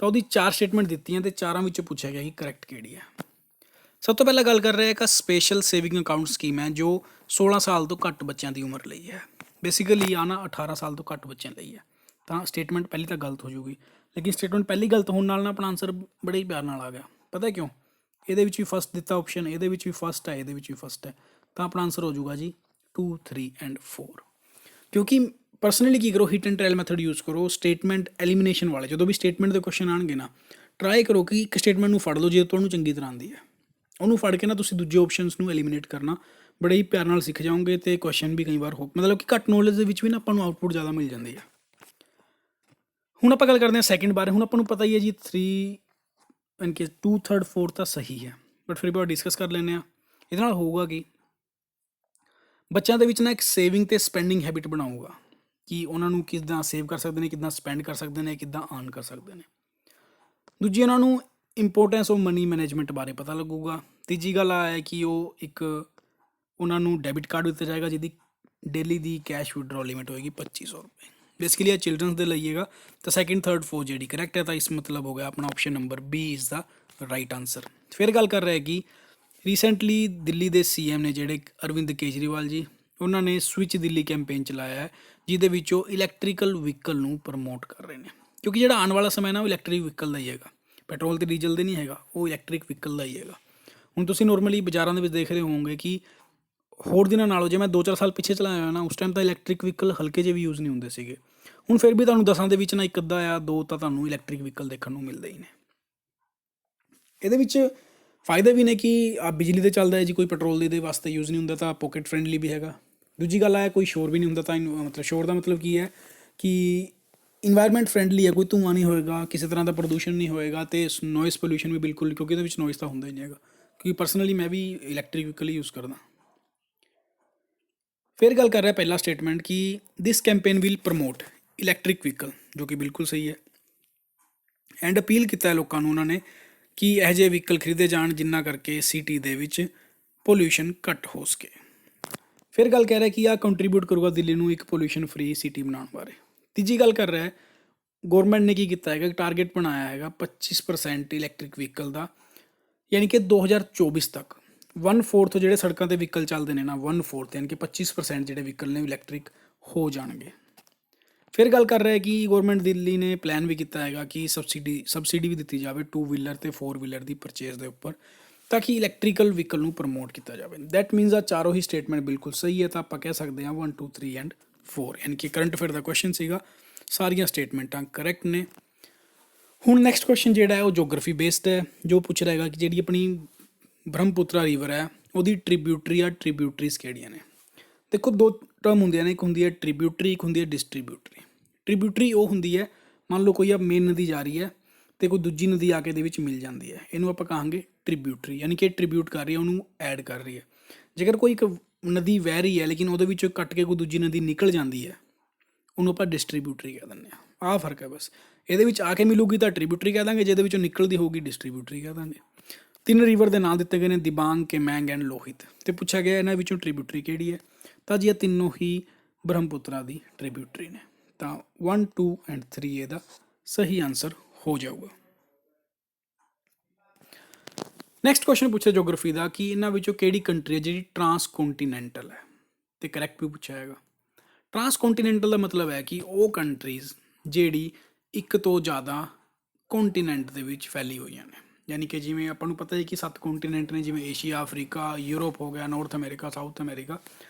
ਤਾਂ ਉਹਦੀ 4 ਸਟੇਟਮੈਂਟ ਦਿੱਤੀਆਂ ਅਤੇ 4 ਵਿੱਚੋਂ ਪੁੱਛਿਆ ਗਿਆ ਕਿ ਕਰੈਕਟ ਕਿਹੜੀ ਹੈ। ਸਭ ਤੋਂ ਪਹਿਲਾਂ ਗੱਲ ਕਰ ਰਿਹਾ ਇੱਕ ਸਪੈਸ਼ਲ ਸੇਵਿੰਗ ਅਕਾਊਂਟ ਸਕੀਮ ਹੈ ਜੋ 16 ਸਾਲ ਤੋਂ ਘੱਟ ਬੱਚਿਆਂ ਦੀ ਉਮਰ ਲਈ ਹੈ। ਬੇਸਿਕਲੀ ਆ ਨਾ 18 ਸਾਲ ਤੋਂ ਘੱਟ ਬੱਚਿਆਂ ਲਈ ਹੈ। ਤਾਂ ਸਟੇਟਮੈਂਟ ਪਹਿਲੀ ਤਾਂ ਗਲਤ ਹੋ ਜੂਗੀ, ਲੇਕਿਨ ਸਟੇਟਮੈਂਟ ਪਹਿਲੀ ਗਲਤ ਹੋਣ ਨਾਲ ਨਾ ਆਪਣਾ ਆਨਸਰ ਬੜੇ ਹੀ ਪਿਆਰ ਨਾਲ ਆ ਗਿਆ। ਪਤਾ ਕਿਉਂ, ਇਹਦੇ ਵਿੱਚ ਵੀ ਫਸਟ ਦਿੱਤਾ ਆਪਸ਼ਨ, ਇਹਦੇ ਵਿੱਚ ਵੀ ਫਸਟ ਹੈ, ਇਹਦੇ ਵਿੱਚ ਵੀ ਫਸਟ ਹੈ। ਤਾਂ ਆਪਣਾ ਆਨਸਰ ਹੋ ਜੂਗਾ ਜੀ 2, 3 ਐਂਡ 4। ਕਿਉਂਕਿ ਪਰਸਨਲੀ ਕੀ ਕਰੋ, hit and trial method use ਕਰੋ। ਸਟੇਟਮੈਂਟ ਐਲੀਮੀਨੇਸ਼ਨ ਵਾਲੇ ਜਦੋਂ ਵੀ ਸਟੇਟਮੈਂਟ ਦੇ ਕੁਐਸਚਨ ਆਉਣਗੇ ਨਾ, ਟਰਾਈ ਕਰੋ ਕਿ ਇੱਕ ਸਟੇਟਮੈਂਟ ਨੂੰ ਫੜ ਲਓ ਜੇ ਤੁਹਾਨੂੰ ਚੰਗੀ ਤਰ੍ਹਾਂ ਆਉਂਦੀ ਹੈ, ਉਹਨੂੰ ਫੜ ਕੇ ਨਾ ਤੁਸੀਂ ਦੂਜੇ ਆਪਸ਼ਨਸ ਨੂੰ ਐਲੀਮੀਨੇਟ ਕਰਨਾ ਬੜੇ ਹੀ ਪਿਆਰ ਨਾਲ ਸਿੱਖ ਜਾਓਗੇ। ਅਤੇ ਕੁਐਸਚਨ ਵੀ ਕਈ ਵਾਰ ਮਤਲਬ ਕਿ ਘੱਟ ਨੌਲੇਜ ਦੇ ਵਿੱਚ ਵੀ ਨਾ ਆਪਾਂ ਨੂੰ ਆਊਟਪੁੱਟ ਜ਼ਿਆਦਾ ਮਿਲ ਜਾਂਦੀ ਹੈ। ਹੁਣ ਆਪਾਂ ਗੱਲ ਕਰਦੇ ਹਾਂ ਸੈਕਿੰਡ ਬਾਰੇ। ਹੁਣ ਆਪਾਂ ਨੂੰ ਪਤਾ ਹੀ ਹੈ ਜੀ 3 ਯਾਨੀ ਕਿ 2, 3, 4 ਤਾਂ ਸਹੀ ਹੈ, ਬਟ ਫਿਰ ਵੀ ਆਪਾਂ ਡਿਸਕਸ ਕਰ ਲੈਂਦੇ ਹਾਂ। ਇਹਦੇ ਨਾਲ ਹੋਊਗਾ ਕਿ ਬੱਚਿਆਂ ਦੇ ਵਿੱਚ ਨਾ ਇੱਕ ਸੇਵਿੰਗ ਅਤੇ ਸਪੈਂਡਿੰਗ ਹੈਬਿਟ ਬਣਾਊਗਾ ਕਿ ਉਹਨਾਂ ਨੂੰ ਕਿੱਦਾਂ ਸੇਵ ਕਰ ਸਕਦੇ ਨੇ, ਕਿੱਦਾਂ ਸਪੈਂਡ ਕਰ ਸਕਦੇ ਨੇ, ਕਿੱਦਾਂ ਅਰਨ ਕਰ ਸਕਦੇ ਨੇ। ਦੂਜੀ ਉਹਨਾਂ ਨੂੰ ਇੰਪੋਰਟੈਂਸ ਆਫ ਮਨੀ ਮੈਨੇਜਮੈਂਟ ਬਾਰੇ ਪਤਾ ਲੱਗੂਗਾ। ਤੀਜੀ ਗੱਲ ਆ ਹੈ ਕਿ ਉਹ ਇੱਕ ਉਹਨਾਂ ਨੂੰ ਡੈਬਿਟ ਕਾਰਡ ਦਿੱਤਾ ਜਾਏਗਾ ਜਿਹਦੀ ਡੇਲੀ ਦੀ ਕੈਸ਼ ਵਿਡਰੋ ਲਿਮਿਟ ਹੋਏਗੀ 2500 ਰੁਪਏ। ਬੇਸਿਕਲੀ ਇਹ ਚਿਲਡਰਨਸ ਦੇ ਲਈ ਹੈਗਾ। ਤਾਂ ਸੈਕਿੰਡ, ਥਰਡ, ਫੋਰਥ ਜਿਹੜੀ ਕਰੈਕਟ ਹੈ ਤਾਂ ਇਸ ਮਤਲਬ ਹੋ ਗਿਆ ਆਪਣਾ option number B is the right answer. ਫਿਰ ਗੱਲ ਕਰ ਰਹੇ ਕਿ ਰੀਸੈਂਟਲੀ ਦਿੱਲੀ ਦੇ CM ਨੇ ਜਿਹੜੇ ਅਰਵਿੰਦ ਕੇਜਰੀਵਾਲ ਜੀ, ਉਹਨਾਂ ਨੇ ਸਵਿਚ ਦਿੱਲੀ ਕੈਂਪੇਨ ਚਲਾਇਆ ਹੈ ਜਿਹਦੇ ਵਿੱਚ ਉਹ ਇਲੈਕਟ੍ਰੀਕਲ ਵਹੀਕਲ ਨੂੰ ਪ੍ਰਮੋਟ ਕਰ ਰਹੇ ਨੇ। ਕਿਉਂਕਿ ਜਿਹੜਾ ਆਉਣ ਵਾਲਾ ਸਮਾਂ ਨਾ ਉਹ ਇਲੈਕਟ੍ਰਿਕ ਵਹੀਕਲ ਦਾ ਹੀ ਹੈਗਾ, ਪੈਟਰੋਲ ਅਤੇ ਡੀਜ਼ਲ ਦੇ ਨਹੀਂ ਹੈਗਾ, ਉਹ ਇਲੈਕਟ੍ਰਿਕ ਵਹੀਕਲ ਦਾ ਹੀ ਹੈਗਾ। ਹੁਣ ਤੁਸੀਂ ਨੋਰਮਲੀ ਬਾਜ਼ਾਰਾਂ ਦੇ ਵਿੱਚ ਦੇਖ ਰਹੇ ਹੋਵੋਗੇ ਕਿ ਹੋਰ ਦਿਨਾਂ ਨਾਲੋਂ ਜੇ ਮੈਂ 2-4 ਸਾਲ ਪਿੱਛੇ ਚਲਾਇਆ ਨਾ, ਉਸ ਟਾਈਮ ਤਾਂ ਇਲੈਕਟ੍ਰਿਕ ਵਹੀਕਲ ਹਲਕੇ ਜਿਹੇ ਵੀ ਯੂਜ਼ ਨਹੀਂ ਹੁੰਦੇ ਸੀਗੇ। ਹੁਣ ਫਿਰ ਵੀ ਤੁਹਾਨੂੰ 10 ਦੇ ਵਿੱਚ ਨਾ 1 ਅੱਧਾ ਜਾਂ 2 ਤਾਂ ਤੁਹਾਨੂੰ ਇਲੈਕਟ੍ਰਿਕ ਵਹੀਕਲ ਦੇਖਣ ਨੂੰ ਮਿਲਦੇ ਹੀ ਨੇ। ਇਹਦੇ ਵਿੱਚ ਫਾਇਦੇ ਵੀ ਨੇ ਕਿ ਆ ਬਿਜਲੀ 'ਤੇ ਚੱਲਦਾ ਹੈ ਜੀ, ਕੋਈ ਪੈਟਰੋਲ ਦੇ ਵਾਸਤੇ ਯੂਜ਼ ਨਹੀਂ ਹੁੰਦਾ, ਤਾਂ ਪੋਕਟ ਫਰੈਂਡਲੀ ਵੀ ਹੈਗਾ। ਦੂਜੀ ਗੱਲ ਆ ਕੋਈ ਸ਼ੋਰ ਵੀ ਨਹੀਂ ਹੁੰਦਾ, ਤਾਂ ਮਤਲਬ ਸ਼ੋਰ ਦਾ ਮਤਲਬ ਕੀ ਹੈ ਕਿ ਇਨਵਾਇਰਮੈਂਟ ਫਰੈਂਡਲੀ ਹੈ, ਕੋਈ ਧੂੰਆਂ ਨਹੀਂ ਹੋਏਗਾ, ਕਿਸੇ ਤਰ੍ਹਾਂ ਦਾ ਪ੍ਰਦੂਸ਼ਣ ਨਹੀਂ ਹੋਏਗਾ, ਅਤੇ ਨੋਇਸ ਪੋਲਿਊਸ਼ਨ ਵੀ ਬਿਲਕੁਲ, ਕਿਉਂਕਿ ਇਹਦੇ ਵਿੱਚ ਨੋਇਸ ਤਾਂ ਹੁੰਦਾ ਹੀ ਨਹੀਂ ਹੈਗਾ, ਕਿਉਂਕਿ ਪਰਸਨਲੀ ਮੈਂ ਵੀ ਇਲੈਕਟ੍ਰਿਕ ਵਹੀਕਲ ਹੀ ਯੂਜ਼ ਕਰਦਾ। ਫਿਰ ਗੱਲ ਕਰ ਰਿਹਾ ਪਹਿਲਾ ਸਟੇਟਮੈਂਟ ਕਿ this campaign will promote electric vehicle, ਜੋ ਕਿ ਬਿਲਕੁਲ ਸਹੀ ਹੈ। ਐਂਡ ਅਪੀਲ ਕੀਤਾ ਲੋਕਾਂ ਨੂੰ ਉਹਨਾਂ ਨੇ ਕਿ ਇਹੋ ਜਿਹੇ ਵਹੀਕਲ ਖਰੀਦੇ ਜਾਣ ਜਿਨ੍ਹਾਂ ਕਰਕੇ ਸਿਟੀ ਦੇ ਵਿੱਚ ਪੋਲਿਊਸ਼ਨ ਘੱਟ ਹੋ ਸਕੇ। ਫਿਰ ਗੱਲ ਕਹਿ ਰਿਹਾ ਕਿ ਆਹ ਕੰਟਰੀਬਿਊਟ ਕਰੂਗਾ ਦਿੱਲੀ ਨੂੰ ਇੱਕ ਪੋਲਿਊਸ਼ਨ ਫਰੀ ਸਿਟੀ ਬਣਾਉਣ ਬਾਰੇ। ਤੀਜੀ ਗੱਲ ਕਰ ਰਿਹਾ ਗੌਰਮੈਂਟ ਨੇ ਕੀ ਕੀਤਾ ਹੈਗਾ, ਟਾਰਗੇਟ ਬਣਾਇਆ ਹੈਗਾ 25% ਇਲੈਕਟ੍ਰਿਕ ਵਹੀਕਲ ਦਾ, ਯਾਨੀ ਕਿ 2024 ਤੱਕ 1/4 ਜਿਹੜੇ ਸੜਕਾਂ 'ਤੇ ਵਹੀਕਲ ਚੱਲਦੇ ਨੇ ਨਾ, 1/4 ਯਾਨੀ ਕਿ 25% ਜਿਹੜੇ ਵਹੀਕਲ ਨੇ ਇਲੈਕਟ੍ਰਿਕ ਹੋ ਜਾਣਗੇ। ਫਿਰ ਗੱਲ ਕਰ ਰਿਹਾ ਕਿ ਗੌਰਮੈਂਟ ਦਿੱਲੀ ਨੇ ਪਲਾਨ ਵੀ ਕੀਤਾ ਹੈਗਾ ਕਿ ਸਬਸਿਡੀ ਵੀ ਦਿੱਤੀ ਜਾਵੇ 2 ਵੀਲਰ ਅਤੇ 4 ਵੀਲਰ ਦੀ ਪਰਚੇਜ਼ ਦੇ ਉੱਪਰ, ਤਾਂ ਕਿ ਇਲੈਕਟ੍ਰੀਕਲ ਵਹੀਕਲ ਨੂੰ ਪ੍ਰਮੋਟ ਕੀਤਾ ਜਾਵੇ। ਦੈਟ ਮੀਨਸ ਆ ਚਾਰੋਂ ਹੀ ਸਟੇਟਮੈਂਟ ਬਿਲਕੁਲ ਸਹੀ ਹੈ, ਤਾਂ ਆਪਾਂ ਕਹਿ ਸਕਦੇ ਹਾਂ 1 2 3 ਐਂਡ 4, ਯਾਨੀ ਕਿ ਕਰੰਟ ਅਫੇਅਰ ਦਾ ਕੁਐਸਚਨ ਸੀਗਾ, ਸਾਰੀਆਂ ਸਟੇਟਮੈਂਟਾਂ ਕਰੈਕਟ ਨੇ। ਹੁਣ ਨੈਕਸਟ ਕੁਐਸਚਨ ਜਿਹੜਾ ਹੈ ਉਹ ਜੋਗ੍ਰਾਫੀ ਬੇਸਡ ਹੈ, ਜੋ ਪੁੱਛ ਰਿਹਾ ਹੈਗਾ ਕਿ ਜਿਹੜੀ ਆਪਣੀ ਬ੍ਰਹਮਪੁੱਤਰਾ ਰਿਵਰ ਹੈ ਉਹਦੀ ਟ੍ਰਿਬਿਊਟਰੀਜ਼ ਕਿਹੜੀਆਂ ਨੇ। ਦੇਖੋ 2 ਟਰਮ ਹੁੰਦੀਆਂ ਨੇ, ਇੱਕ ਹੁੰਦੀ ਹੈ ਟ੍ਰਿਬਿਊਟਰੀ, ਇੱਕ ਹੁੰਦੀ ਹੈ ਡਿਸਟ੍ਰੀਬਿਊਟਰੀ। ਟ੍ਰਿਬਿਊਟਰੀ ਉਹ ਹੁੰਦੀ ਹੈ, ਮੰਨ ਲਓ ਕੋਈ ਆ ਮੇਨ ਨਦੀ ਜਾ ਰਹੀ ਹੈ ਅਤੇ ਕੋਈ ਦੂਜੀ ਨਦੀ ਆ ਕੇ ਇਹਦੇ ਵਿੱਚ ਮਿਲ ਜਾਂਦੀ ਹੈ, ਇਹਨੂੰ ਆਪਾਂ ਕਹਾਂਗੇ ਟ੍ਰਿਬਿਊਟਰੀ, ਯਾਨੀ ਕਿ ਟ੍ਰਿਬਿਊਟ ਕਰ ਰਹੀ ਹੈ, ਉਹਨੂੰ ਐਡ ਕਰ ਰਹੀ ਹੈ। ਜੇਕਰ ਕੋਈ ਇੱਕ ਨਦੀ ਵਹਿ ਰਹੀ ਹੈ ਲੇਕਿਨ ਉਹਦੇ ਵਿੱਚੋਂ ਕੱਟ ਕੇ ਕੋਈ ਦੂਜੀ ਨਦੀ ਨਿਕਲ ਜਾਂਦੀ ਹੈ, ਉਹਨੂੰ ਆਪਾਂ ਡਿਸਟ੍ਰੀਬਿਊਟਰੀ ਕਹਿ ਦਿੰਦੇ ਹਾਂ। ਆਹ ਫਰਕ ਹੈ ਬਸ, ਇਹਦੇ ਵਿੱਚ ਆ ਕੇ ਮਿਲੂਗੀ ਤਾਂ ਟ੍ਰਿਬਿਊਟਰੀ ਕਹਿ ਦਾਂਗੇ, ਜਿਹਦੇ ਵਿੱਚੋਂ ਨਿਕਲਦੀ ਹੋਊਗੀ ਡਿਸਟ੍ਰੀਬਿਊਟਰੀ ਕਹਿ ਦਾਂਗੇ। 3 ਰਿਵਰ ਦੇ ਨਾਂ ਦਿੱਤੇ ਗਏ ਨੇ, ਦਿਬਾਂਗ, ਕੇਮੈਂਗ ਐਂਡ ਲੋਹਿਤ, ਅਤੇ ਪੁੱਛਿਆ ਗਿਆ ਇਹਨਾਂ ਵਿੱਚੋਂ ਟ੍ਰਿਬਿਊਟਰੀ ਕਿਹੜੀ ਹੈ, ਤਾਂ ਜੀ ਇਹ ਤਿੰਨੋਂ ਹੀ ਬ੍ਰਹਮਪੁੱਤਰਾ ਦੀ ਟ੍ਰਿਬਿਊਟਰੀ ਨੇ। ਤਾਂ 1 2 ਐਂਡ 3 ਇਹਦਾ ਸਹੀ ਆਨਸਰ ਹੋ ਜਾਊਗਾ। ਨੈਕਸਟ ਕੁਐਸਚਨ ਪੁੱਛਿਆ ਜੋਗ੍ਰਾਫੀ ਦਾ ਕਿ ਇਹਨਾਂ ਵਿੱਚੋਂ ਕਿਹੜੀ ਕੰਟਰੀ ਹੈ ਜਿਹੜੀ ਟਰਾਂਸਕੋਂਟੀਨੈਂਟਲ ਹੈ, ਅਤੇ ਕਰੈਕਟ ਵੀ ਪੁੱਛਿਆ ਹੈਗਾ। ਟਰਾਂਸਕੋਂਟੀਨੈਂਟਲ ਦਾ ਮਤਲਬ ਹੈ ਕਿ ਉਹ ਕੰਟਰੀਜ਼ ਜਿਹੜੀ ਇੱਕ ਤੋਂ ਜ਼ਿਆਦਾ ਕੋਂਟੀਨੈਂਟ ਦੇ ਵਿੱਚ ਫੈਲੀ ਹੋਈਆਂ ਨੇ, ਯਾਨੀ ਕਿ ਜਿਵੇਂ ਆਪਾਂ ਨੂੰ ਪਤਾ ਹੈ ਕਿ 7 ਕੋਂਟੀਨੈਂਟ ਨੇ, ਜਿਵੇਂ ਏਸ਼ੀਆ, ਅਫਰੀਕਾ, ਯੂਰਪ ਹੋ ਗਿਆ, ਨਾਰਥ ਅਮਰੀਕਾ, ਸਾਊਥ ਅਮਰੀਕਾ,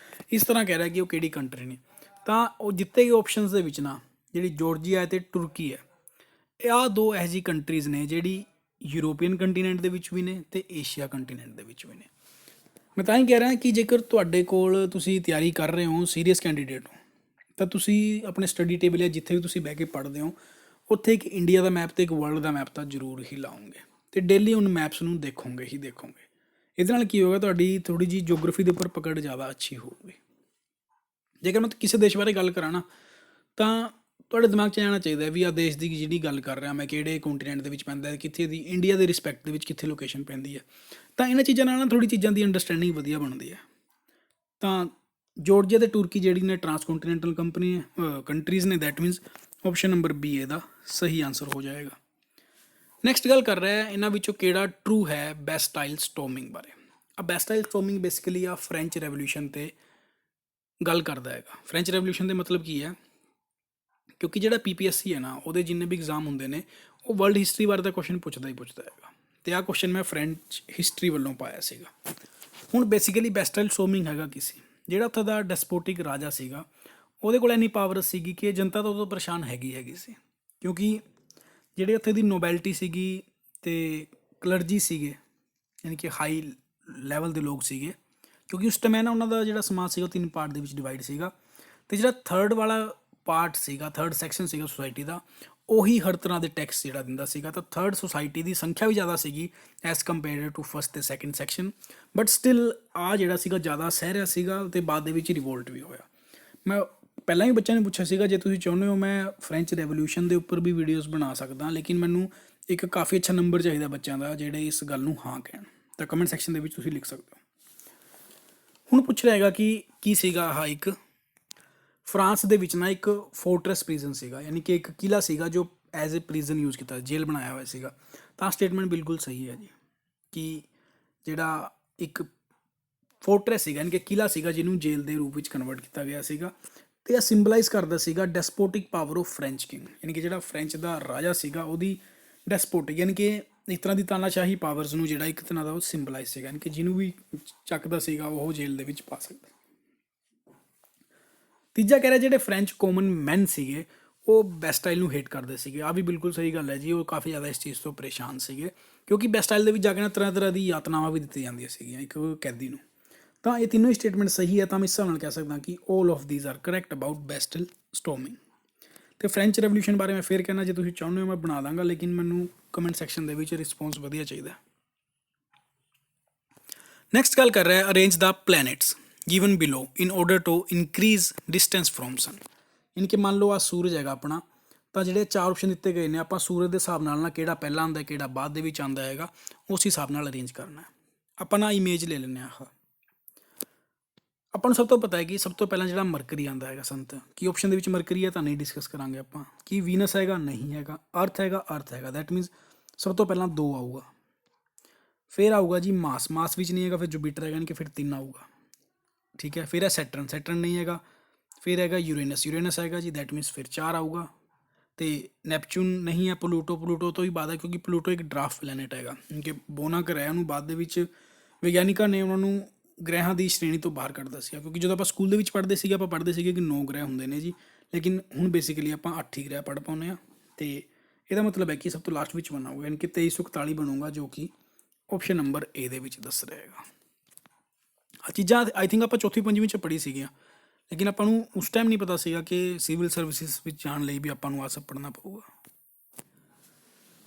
ਇਸ ਤਰ੍ਹਾਂ ਕਹਿ ਰਿਹਾ ਕਿ ਉਹ ਕਿਹੜੀ ਕੰਟਰੀ ਨੇ। ਤਾਂ ਉਹ ਦਿੱਤੇ ਗਏ ਆਪਸ਼ਨਸ ਦੇ ਵਿੱਚ ਨਾ ਜਿਹੜੀ ਜੋਰਜੀਆ ਅਤੇ ਤੁਰਕੀ ਹੈ, ਇਹ ਆਹ 2 ਇਹੋ ਜਿਹੀ ਕੰਟਰੀਜ਼ ਨੇ ਜਿਹੜੀ ਯੂਰੋਪੀਅਨ ਕੰਟੀਨੈਂਟ ਦੇ ਵਿੱਚ ਵੀ ਨੇ ਅਤੇ ਏਸ਼ੀਆ ਕੰਟੀਨੈਂਟ ਦੇ ਵਿੱਚ ਵੀ ਨੇ। ਮੈਂ ਤਾਂ ਹੀ ਕਹਿ ਰਿਹਾ ਕਿ ਜੇਕਰ ਤੁਹਾਡੇ ਕੋਲ ਤੁਸੀਂ ਤਿਆਰੀ ਕਰ ਰਹੇ ਹੋ, ਸੀਰੀਅਸ ਕੈਂਡੀਡੇਟ ਹੋ, ਤਾਂ ਤੁਸੀਂ ਆਪਣੇ ਸਟੱਡੀ ਟੇਬਲ ਜਾਂ ਜਿੱਥੇ ਵੀ ਤੁਸੀਂ ਬਹਿ ਕੇ ਪੜ੍ਹਦੇ ਹੋ, ਉੱਥੇ ਇੱਕ ਇੰਡੀਆ ਦਾ ਮੈਪ ਅਤੇ ਇੱਕ ਵਰਲਡ ਦਾ ਮੈਪ ਤਾਂ ਜ਼ਰੂਰ ਹੀ ਲਾਓਗੇ, ਅਤੇ ਡੇਲੀ ਉਨ ਮੈਪਸ ਨੂੰ ਦੇਖੋਗੇ ਹੀ ਦੇਖੋਗੇ। ਇਹਦੇ ਨਾਲ ਕੀ ਹੋਵੇਗਾ, ਤੁਹਾਡੀ ਥੋੜ੍ਹੀ ਜਿਹੀ ਜੋਗ੍ਰਾਫੀ ਦੇ ਉੱਪਰ ਪਕੜ ਜ਼ਿਆਦਾ ਅੱਛੀ ਹੋਊਗੀ। ਜੇਕਰ ਮੈਂ ਕਿਸੇ ਦੇਸ਼ ਬਾਰੇ ਗੱਲ ਕਰਾਂ ਨਾ, ਤਾਂ ਤੁਹਾਡੇ ਦਿਮਾਗ 'ਚ ਆਉਣਾ ਚਾਹੀਦਾ ਵੀ ਆਹ ਦੇਸ਼ ਦੀ ਜਿਹੜੀ ਗੱਲ ਕਰ ਰਿਹਾ ਮੈਂ, ਕਿਹੜੇ ਕੋਂਟੀਨੈਂਟ ਦੇ ਵਿੱਚ ਪੈਂਦਾ ਹੈ, ਕਿੱਥੇ ਦੀ ਇੰਡੀਆ ਦੇ ਰਿਸਪੈਕਟ ਦੇ ਵਿੱਚ ਕਿੱਥੇ ਲੋਕੇਸ਼ਨ ਪੈਂਦੀ ਹੈ। ਤਾਂ ਇਹਨਾਂ ਚੀਜ਼ਾਂ ਨਾਲ ਨਾ ਥੋੜ੍ਹੀ ਚੀਜ਼ਾਂ ਦੀ ਅੰਡਰਸਟੈਂਡਿੰਗ ਵਧੀਆ ਬਣਦੀ ਹੈ। ਤਾਂ ਜੋਰਜੀਆ ਅਤੇ ਤੁਰਕੀ ਜਿਹੜੀ ਨੇ ਟਰਾਂਸਕੋਂਟੀਨੈਂਟਲ ਕੰਟਰੀਜ਼ ਨੇ, that means option number B ਇਹਦਾ ਸਹੀ ਆਨਸਰ ਹੋ ਜਾਏਗਾ। ਨੈਕਸਟ ਗੱਲ ਕਰ ਰਿਹਾ ਇਹਨਾਂ ਵਿੱਚੋਂ ਕਿਹੜਾ ਟਰੂ ਹੈ ਬੈਸਟਾਈਲ ਸਟੋਰਮਿੰਗ ਬਾਰੇ। ਬੈਸਟਾਈਲ ਸਟੋਰਮਿੰਗ ਬੇਸਿਕਲੀ ਆ ਫਰੈਂਚ ਰੈਵੋਲਿਊਸ਼ਨ 'ਤੇ ਗੱਲ ਕਰਦਾ ਹੈਗਾ। ਫਰੈਂਚ ਰੈਵੋਲਿਊਸ਼ਨ ਦੇ ਮਤਲਬ ਕੀ ਹੈ, ਕਿਉਂਕਿ ਜਿਹੜਾ PPSC ਹੈ ਨਾ, ਉਹਦੇ ਜਿੰਨੇ ਵੀ ਐਗਜ਼ਾਮ ਹੁੰਦੇ ਨੇ ਉਹ ਵਰਲਡ ਹਿਸਟਰੀ ਬਾਰੇ ਦਾ ਕੁਐਸਚਨ ਪੁੱਛਦਾ ਹੀ ਪੁੱਛਦਾ ਹੈਗਾ, ਅਤੇ ਆਹ ਕੁਐਸਚਨ ਮੈਂ ਫਰੈਂਚ ਹਿਸਟਰੀ ਵੱਲੋਂ ਪਾਇਆ ਸੀਗਾ। ਹੁਣ ਬੇਸਿਕਲੀ ਬੈਸਟਾਈਲ ਸਟੋਰਮਿੰਗ ਹੈਗਾ ਕੀ ਸੀ, ਜਿਹੜਾ ਉੱਥੇ ਦਾ ਡੈਸਪੋਟਿਕ ਰਾਜਾ ਸੀਗਾ, ਉਹਦੇ ਕੋਲ ਇੰਨੀ ਪਾਵਰ ਸੀਗੀ ਕਿ ਜਨਤਾ ਤਾਂ ਉਦੋਂ ਪਰੇਸ਼ਾਨ ਹੈਗੀ ਸੀ, ਕਿਉਂਕਿ ਜਿਹੜੇ ਉੱਥੇ ਦੀ ਨੋਬੈਲਿਟੀ ਸੀਗੀ ਅਤੇ ਕਲਰਜੀ ਸੀਗੇ, ਯਾਨੀ ਕਿ ਹਾਈ ਲੈਵਲ ਦੇ ਲੋਕ ਸੀਗੇ, ਕਿਉਂਕਿ ਉਸ ਟਾਈਮ ਨਾ ਉਹਨਾਂ ਦਾ ਜਿਹੜਾ ਸਮਾਜ ਸੀਗਾ ਉਹ 3 ਪਾਰਟ ਦੇ ਵਿੱਚ ਡਿਵਾਈਡ ਸੀਗਾ, ਅਤੇ ਜਿਹੜਾ ਥਰਡ ਵਾਲਾ ਪਾਰਟ ਸੀਗਾ, ਥਰਡ ਸੈਕਸ਼ਨ ਸੀਗਾ ਸੋਸਾਇਟੀ ਦਾ, ਉਹੀ ਹਰ ਤਰ੍ਹਾਂ ਦੇ ਟੈਕਸ ਜਿਹੜਾ ਦਿੰਦਾ ਸੀਗਾ। ਤਾਂ ਥਰਡ ਸੋਸਾਇਟੀ ਦੀ ਸੰਖਿਆ ਵੀ ਜ਼ਿਆਦਾ ਸੀਗੀ ਐਜ਼ ਕੰਪੇਅਰ ਟੂ ਫਸਟ ਅਤੇ ਸੈਕਿੰਡ ਸੈਕਸ਼ਨ, ਬਟ ਸਟਿਲ ਆਹ ਜਿਹੜਾ ਸੀਗਾ ਜ਼ਿਆਦਾ ਸਹਿ ਰਿਹਾ ਸੀਗਾ, ਅਤੇ ਬਾਅਦ ਦੇ ਵਿੱਚ ਰਿਵੋਲਟ ਵੀ ਹੋਇਆ। ਮੈਂ ਪਹਿਲਾਂ ਵੀ ਬੱਚਿਆਂ ਨੇ ਪੁੱਛਿਆ ਸੀਗਾ, ਜੇ ਤੁਸੀਂ ਚਾਹੁੰਦੇ ਹੋ ਮੈਂ ਫਰੈਂਚ ਰੈਵੋਲਿਊਸ਼ਨ ਦੇ ਉੱਪਰ ਵੀ ਵੀਡੀਓਜ਼ ਬਣਾ ਸਕਦਾ, ਲੇਕਿਨ ਮੈਨੂੰ ਇੱਕ ਕਾਫੀ ਅੱਛਾ ਨੰਬਰ ਚਾਹੀਦਾ ਬੱਚਿਆਂ ਦਾ ਜਿਹੜੇ ਇਸ ਗੱਲ ਨੂੰ ਹਾਂ ਕਹਿਣ, ਤਾਂ ਕਮੈਂਟ ਸੈਕਸ਼ਨ ਦੇ ਵਿੱਚ ਤੁਸੀਂ ਲਿਖ ਸਕਦੇ ਹੋ। ਹੁਣ ਪੁੱਛ ਰਿਹਾ ਹੈਗਾ ਕਿ ਕੀ ਸੀਗਾ ਆਹ ਇੱਕ ਫਰਾਂਸ ਦੇ ਵਿੱਚ ਨਾ ਇੱਕ ਫੋਰਟਰੈਸ ਪ੍ਰਿਜ਼ਨ ਸੀਗਾ, ਯਾਨੀ ਕਿ ਇੱਕ ਕਿਲ੍ਹਾ ਸੀਗਾ ਜੋ ਐਜ਼ ਏ ਪ੍ਰਿਜ਼ਨ ਯੂਜ਼ ਕੀਤਾ, ਜੇਲ੍ਹ ਬਣਾਇਆ ਹੋਇਆ ਸੀਗਾ। ਤਾਂ ਸਟੇਟਮੈਂਟ ਬਿਲਕੁਲ ਸਹੀ ਹੈ ਜੀ, ਕਿ ਜਿਹੜਾ ਇੱਕ ਫੋਰਟਰੈਸ ਸੀਗਾ, ਯਾਨੀ ਕਿ ਕਿਲ੍ਹਾ ਸੀਗਾ ਜਿਹਨੂੰ ਜੇਲ੍ਹ ਦੇ ਰੂਪ ਵਿੱਚ ਕਨਵਰਟ ਕੀਤਾ ਗਿਆ ਸੀਗਾ, ਅਤੇ ਇਹ ਸਿੰਬਲਾਈਜ਼ ਕਰਦਾ ਸੀਗਾ ਡੈਸਪੋਟਿਕ ਪਾਵਰ ਆਫ ਫਰੈਂਚ ਕਿੰਗ, ਯਾਨੀ ਕਿ ਜਿਹੜਾ ਫਰੈਂਚ ਦਾ ਰਾਜਾ ਸੀਗਾ ਉਹਦੀ ਡੈਸਪੋਟਿਕ, ਯਾਨੀ ਕਿ ਇੱਕ ਤਰ੍ਹਾਂ ਦੀ ਤਾਨਾਸ਼ਾਹੀ ਪਾਵਰਸ ਨੂੰ ਜਿਹੜਾ ਇੱਕ ਤਰ੍ਹਾਂ ਦਾ ਉਹ ਸਿੰਬਲਾਈਜ਼ ਸੀਗਾ, ਯਾਨੀ ਕਿ ਜਿਹਨੂੰ ਵੀ ਚੱਕਦਾ ਸੀਗਾ ਉਹ ਜੇਲ੍ਹ ਦੇ ਵਿੱਚ ਪਾ ਸਕਦਾ। ਤੀਜਾ ਕਹਿ ਰਿਹਾ ਜਿਹੜੇ ਫ੍ਰੈਂਚ ਕਾਮਨ ਮੈਨ ਸੀਗੇ ਉਹ ਬੈਸਟਾਈਲ ਨੂੰ ਹੇਟ ਕਰਦੇ ਸੀਗੇ। ਆ ਵੀ ਬਿਲਕੁਲ ਸਹੀ ਗੱਲ ਹੈ ਜੀ, ਉਹ ਕਾਫੀ ਜ਼ਿਆਦਾ ਇਸ ਚੀਜ਼ ਤੋਂ ਪਰੇਸ਼ਾਨ ਸੀਗੇ ਕਿਉਂਕਿ ਬੈਸਟਾਈਲ ਦੇ ਵਿੱਚ ਜਾ ਕੇ ਨਾ ਤਰ੍ਹਾਂ ਤਰ੍ਹਾਂ ਦੀ ਯਾਤਨਾਵਾਂ ਵੀ ਦਿੱਤੀਆਂ ਜਾਂਦੀਆਂ ਸੀਗੀਆਂ ਇੱਕ ਕੈਦੀ ਨੂੰ। ਤਾਂ ਇਹ ਤਿੰਨੋਂ ਹੀ ਸਟੇਟਮੈਂਟ ਸਹੀ ਹੈ, ਤਾਂ ਮੈਂ ਇਸ ਹਿਸਾਬ ਨਾਲ ਕਹਿ ਸਕਦਾ ਕਿ all of these are correct about Bastille storming. ਅਤੇ ਫ੍ਰੈਂਚ ਰੈਵੋਲਿਊਸ਼ਨ ਬਾਰੇ ਮੈਂ ਫਿਰ ਕਹਿਣਾ, ਜੇ ਤੁਸੀਂ ਚਾਹੁੰਦੇ ਹੋ ਮੈਂ ਬਣਾ ਦਾਂਗਾ, ਲੇਕਿਨ ਮੈਨੂੰ ਕਮੈਂਟ ਸੈਕਸ਼ਨ ਦੇ ਵਿੱਚ ਰਿਸਪੌਂਸ ਵਧੀਆ ਚਾਹੀਦਾ। ਨੈਕਸਟ ਗੱਲ ਕਰ ਰਿਹਾ arrange the planets given below in order to increase distance from sun. ਯਾਨੀ ਕਿ ਮੰਨ ਲਓ ਆ ਸੂਰਜ ਹੈਗਾ ਆਪਣਾ, ਤਾਂ ਜਿਹੜੇ 4 ਆਪਸ਼ਨ ਦਿੱਤੇ ਗਏ ਨੇ ਆਪਾਂ ਸੂਰਜ ਦੇ ਹਿਸਾਬ ਨਾਲ ਨਾ ਕਿਹੜਾ ਪਹਿਲਾਂ ਆਉਂਦਾ ਕਿਹੜਾ ਬਾਅਦ ਦੇ ਵਿੱਚ ਆਉਂਦਾ ਹੈਗਾ ਉਸ ਹਿਸਾਬ ਨਾਲ ਅਰੇਂਜ ਕਰਨਾ। ਆਪਾਂ ਨਾ ਇਮੇਜ ਲੈ ਲੈਂਦੇ ਹਾਂ। ਆਹ ਆਪਾਂ ਨੂੰ ਸਭ ਤੋਂ ਪਤਾ ਹੈ ਕਿ ਸਭ ਤੋਂ ਪਹਿਲਾਂ ਜਿਹੜਾ ਮਰਕਰੀ ਆਉਂਦਾ ਹੈਗਾ ਸੰਤ, ਕੀ ਆਪਸ਼ਨ ਦੇ ਵਿੱਚ ਮਰਕਰੀ ਹੈ ਤਾਂ ਨਹੀਂ ਡਿਸਕਸ ਕਰਾਂਗੇ ਆਪਾਂ। ਕੀ ਵੀਨਸ ਹੈਗਾ, ਨਹੀਂ ਹੈਗਾ। ਅਰਥ ਹੈਗਾ, ਅਰਥ ਹੈਗਾ, ਦੈਟ ਮੀਨਸ ਸਭ ਤੋਂ ਪਹਿਲਾਂ 2 ਆਊਗਾ। ਫਿਰ ਆਊਗਾ ਜੀ ਮਾਸ, ਮਾਸ ਵਿੱਚ ਨਹੀਂ ਹੈਗਾ, ਫਿਰ ਜੁਪੀਟਰ ਹੈਗਾ, ਯਾਨੀ ਕਿ ਫਿਰ 3 ਆਊਗਾ, ਠੀਕ ਹੈ। ਫਿਰ ਹੈ ਸੈਟਰਨ, ਸੈਟਰਨ ਨਹੀਂ ਹੈਗਾ। ਫਿਰ ਹੈਗਾ ਯੂਰੇਨਸ, ਯੂਰੇਨਸ ਹੈਗਾ ਜੀ, ਦੈਟ ਮੀਨਸ ਫਿਰ 4 ਆਊਗਾ। ਅਤੇ ਨੈਪਚੂਨ ਨਹੀਂ ਹੈ, ਪਲੂਟੋ, ਪਲੂਟੋ ਤੋਂ ਹੀ ਬਾਅਦ ਹੈ ਕਿਉਂਕਿ ਪਲੂਟੋ ਇੱਕ ਡਰਾਫਟ ਪਲੈਨਟ ਹੈਗਾ ਕਿ ਬੋਨਾ ਗ੍ਰਹਿ ਨੂੰ ਬਾਅਦ ਦੇ ਵਿੱਚ ਵਿਗਿਆਨਿਕਾਂ ਨੇ ਉਹਨਾਂ ਨੂੰ ਗ੍ਰਹਿਾਂ ਦੀ ਸ਼੍ਰੇਣੀ ਤੋਂ ਬਾਹਰ ਕੱਢ ਦੱਸਿਆ, ਕਿਉਂਕਿ ਜਦੋਂ ਆਪਾਂ ਸਕੂਲ ਦੇ ਵਿੱਚ ਪੜ੍ਹਦੇ ਸੀਗੇ ਆਪਾਂ ਪੜ੍ਹਦੇ ਸੀਗੇ ਕਿ 9 ਗ੍ਰਹਿ ਹੁੰਦੇ ਨੇ ਜੀ, ਲੇਕਿਨ ਹੁਣ ਬੇਸਿਕਲੀ ਆਪਾਂ 8 ਹੀ ਗ੍ਰਹਿ ਪੜ੍ਹ ਪਾਉਂਦੇ ਹਾਂ। ਅਤੇ ਇਹਦਾ ਮਤਲਬ ਹੈ ਕਿ ਸਭ ਤੋਂ ਲਾਸਟ ਵਿੱਚ ਬਣਾਊਗਾ, ਯਾਨੀ ਕਿ 2341 ਬਣੂਗਾ, ਜੋ ਕਿ ਆਪਸ਼ਨ ਨੰਬਰ ਏ ਦੇ ਵਿੱਚ ਦੱਸ ਰਿਹਾ ਹੈਗਾ। ਆ ਚੀਜ਼ਾਂ ਆਈ ਥਿੰਕ ਆਪਾਂ ਚੌਥੀ ਪੰਜਵੀਂ 'ਚ ਪੜ੍ਹੀ ਸੀਗੀਆਂ, ਲੇਕਿਨ ਆਪਾਂ ਨੂੰ ਉਸ ਟਾਈਮ ਨਹੀਂ ਪਤਾ ਸੀਗਾ ਕਿ ਸਿਵਲ ਸਰਵਿਸਿਜ਼ ਵਿੱਚ ਜਾਣ ਲਈ ਵੀ ਆਪਾਂ ਨੂੰ ਆਹ ਸਭ ਪੜ੍ਹਨਾ ਪਊਗਾ।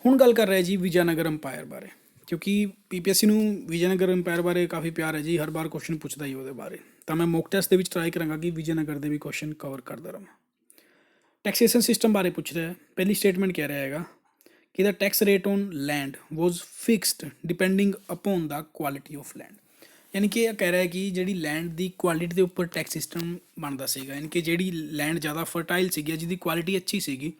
ਹੁਣ ਗੱਲ ਕਰ ਰਹੇ ਜੀ ਵਿਜੈਨਗਰ ਅੰਪਾਇਰ ਬਾਰੇ, ਕਿਉਂਕਿ PPSC ਨੂੰ ਵਿਜੈਨਗਰ ਅੰਪਾਇਰ ਬਾਰੇ ਕਾਫੀ ਪਿਆਰ ਹੈ ਜੀ, ਹਰ ਵਾਰ ਕੁਐਸਚਨ ਪੁੱਛਦਾ ਹੀ ਉਹਦੇ ਬਾਰੇ। ਤਾਂ ਮੈਂ ਮੌਕ ਟੈਸਟ ਦੇ ਵਿੱਚ ਟਰਾਈ ਕਰਾਂਗਾ ਕਿ ਵਿਜੈਨਗਰ ਦੇ ਵੀ ਕੁਐਸਚਨ ਕਵਰ ਕਰਦਾ ਰਹਾਂ। ਟੈਕਸੇਸ਼ਨ ਸਿਸਟਮ ਬਾਰੇ ਪੁੱਛ ਰਿਹਾ। ਪਹਿਲੀ ਸਟੇਟਮੈਂਟ ਕਹਿ ਰਿਹਾ ਹੈਗਾ ਕਿ the tax rate on land was fixed depending upon the quality of land. ਯਾਨੀ ਕਿ ਇਹ ਕਹਿ ਰਿਹਾ ਕਿ ਜਿਹੜੀ ਲੈਂਡ ਦੀ ਕੁਆਲਿਟੀ ਦੇ ਉੱਪਰ ਟੈਕਸ ਸਿਸਟਮ ਬਣਦਾ ਸੀਗਾ, ਯਾਨੀ ਕਿ ਜਿਹੜੀ ਲੈਂਡ ਜ਼ਿਆਦਾ ਫਰਟਾਈਲ ਸੀਗੀ, ਜਿਹਦੀ ਕੁਆਲਿਟੀ ਅੱਛੀ ਸੀਗੀ,